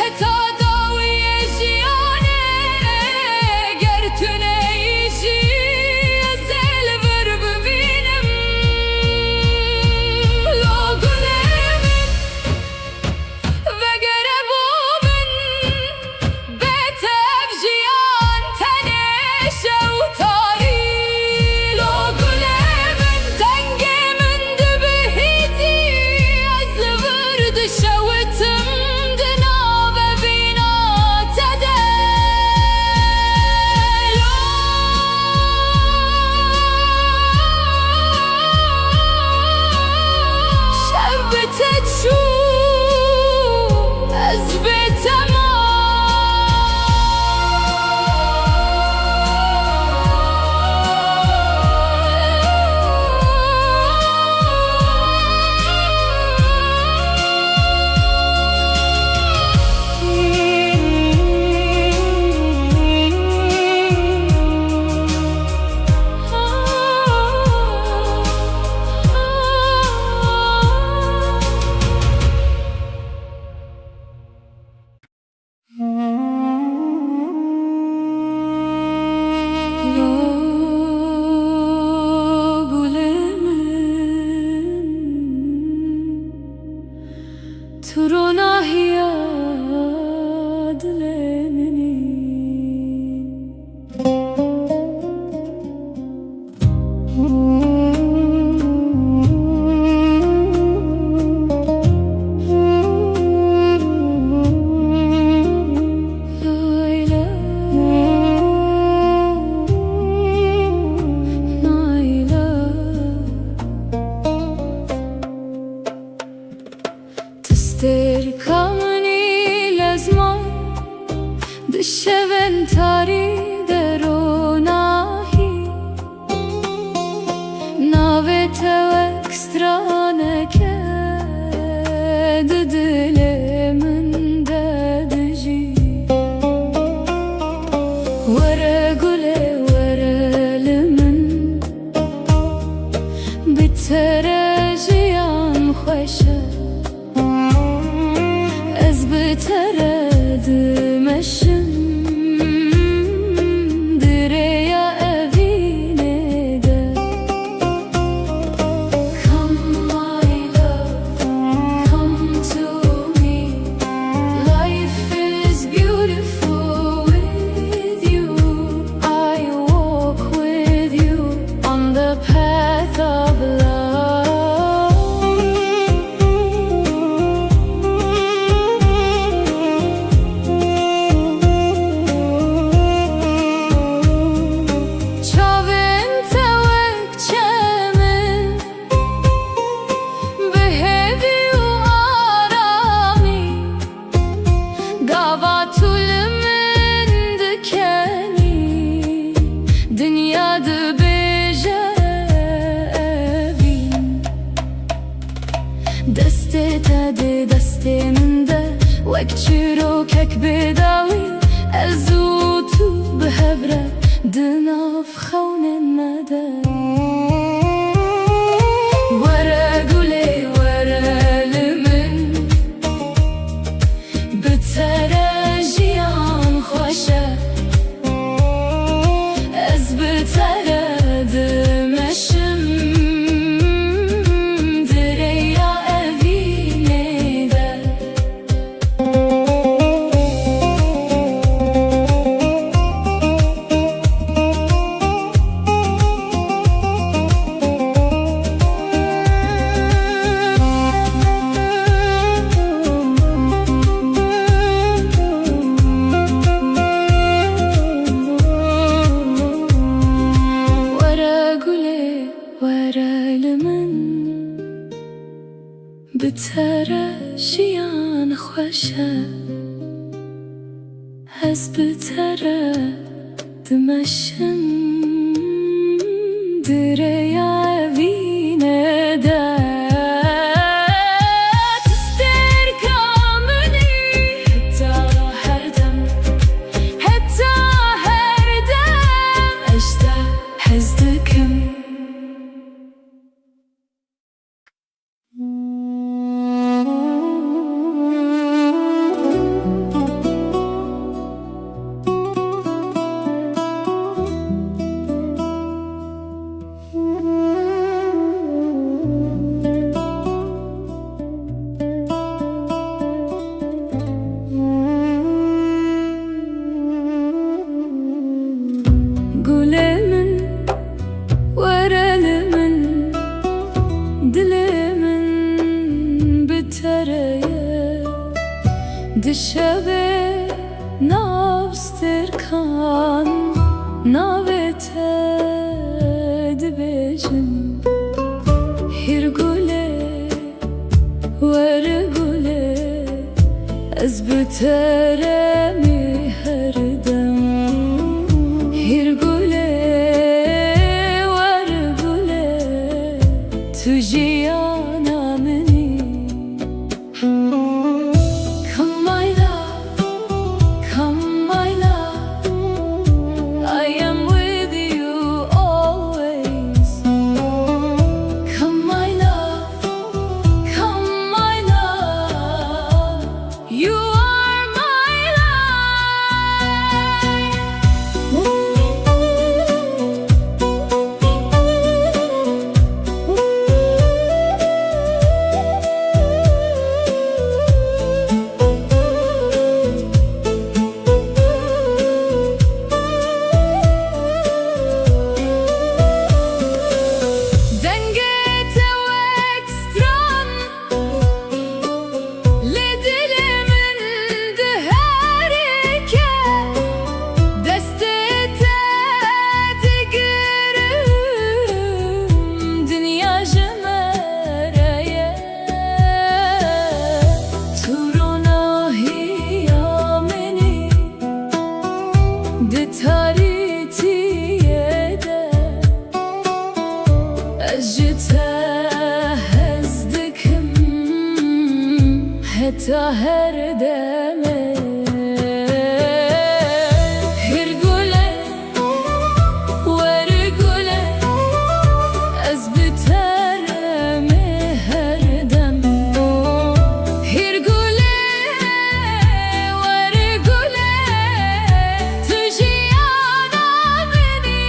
heta dawiye jiyanê ger tu neyîşî ez ê li vir bibînim la gulê min vegere Turuna hiyad lemini Terkamni lazman dışeven tari deronahi navete ekstraneke dilemin dediji were gule were limin biterejiyan khoşe بترد مشم دريا أفيني ده Come my love, come to me Life is beautiful with you I walk with you on the path of love دسته تده دسته منده وک چروکک بداوی ازو تو به هبره دناف كون الندى ورا قولي ورا لمن بتراجي عن خوشة از بترد مشم دريا أبيني ده بتراجيان خوشة از بترد مشم دريا أبيني ده تستركمني حتى هردم أشتاق حزدكم دشبه نابستر کان نابت دبجم هر گله ور گله از بترمی هر دم هر گله ور گله تو جیانا منی حتى هردمه هرگله ورگله از بترمه هردم هرگله ورگله تو جیانا منی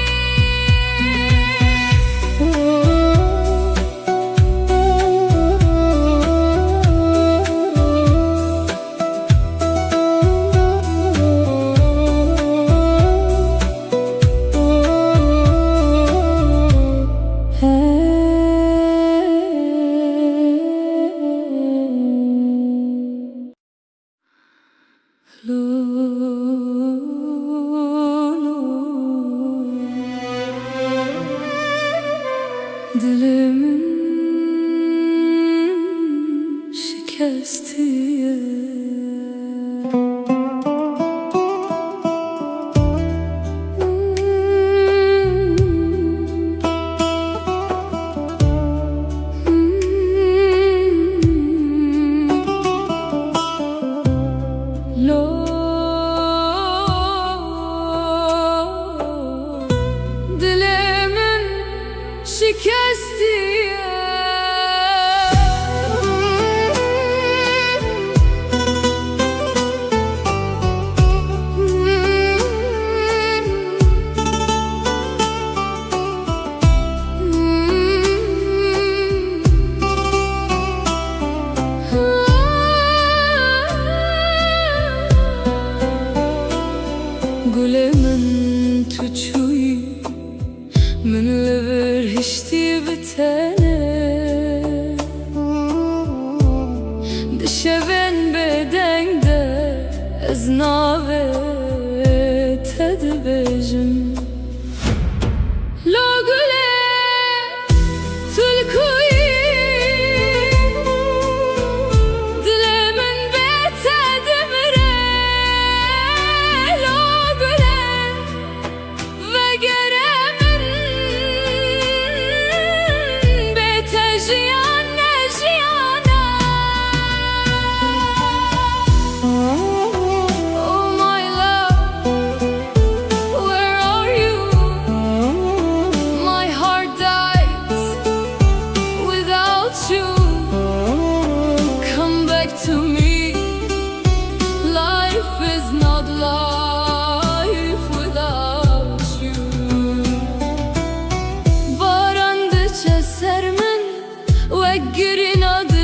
Dilimin şikestiye Dile قولي من تشوي من لبر هشتي بتانا دشبن بدن ده ازناوه تدبجم لو قولي تلكوي دلي من بيت دمره لو قولي وقره من بيت جيانا جيانا Oh my love, where are you? My heart dies without you. Come back to me. Life is not life without you. Baran dıça sermen ve girin adı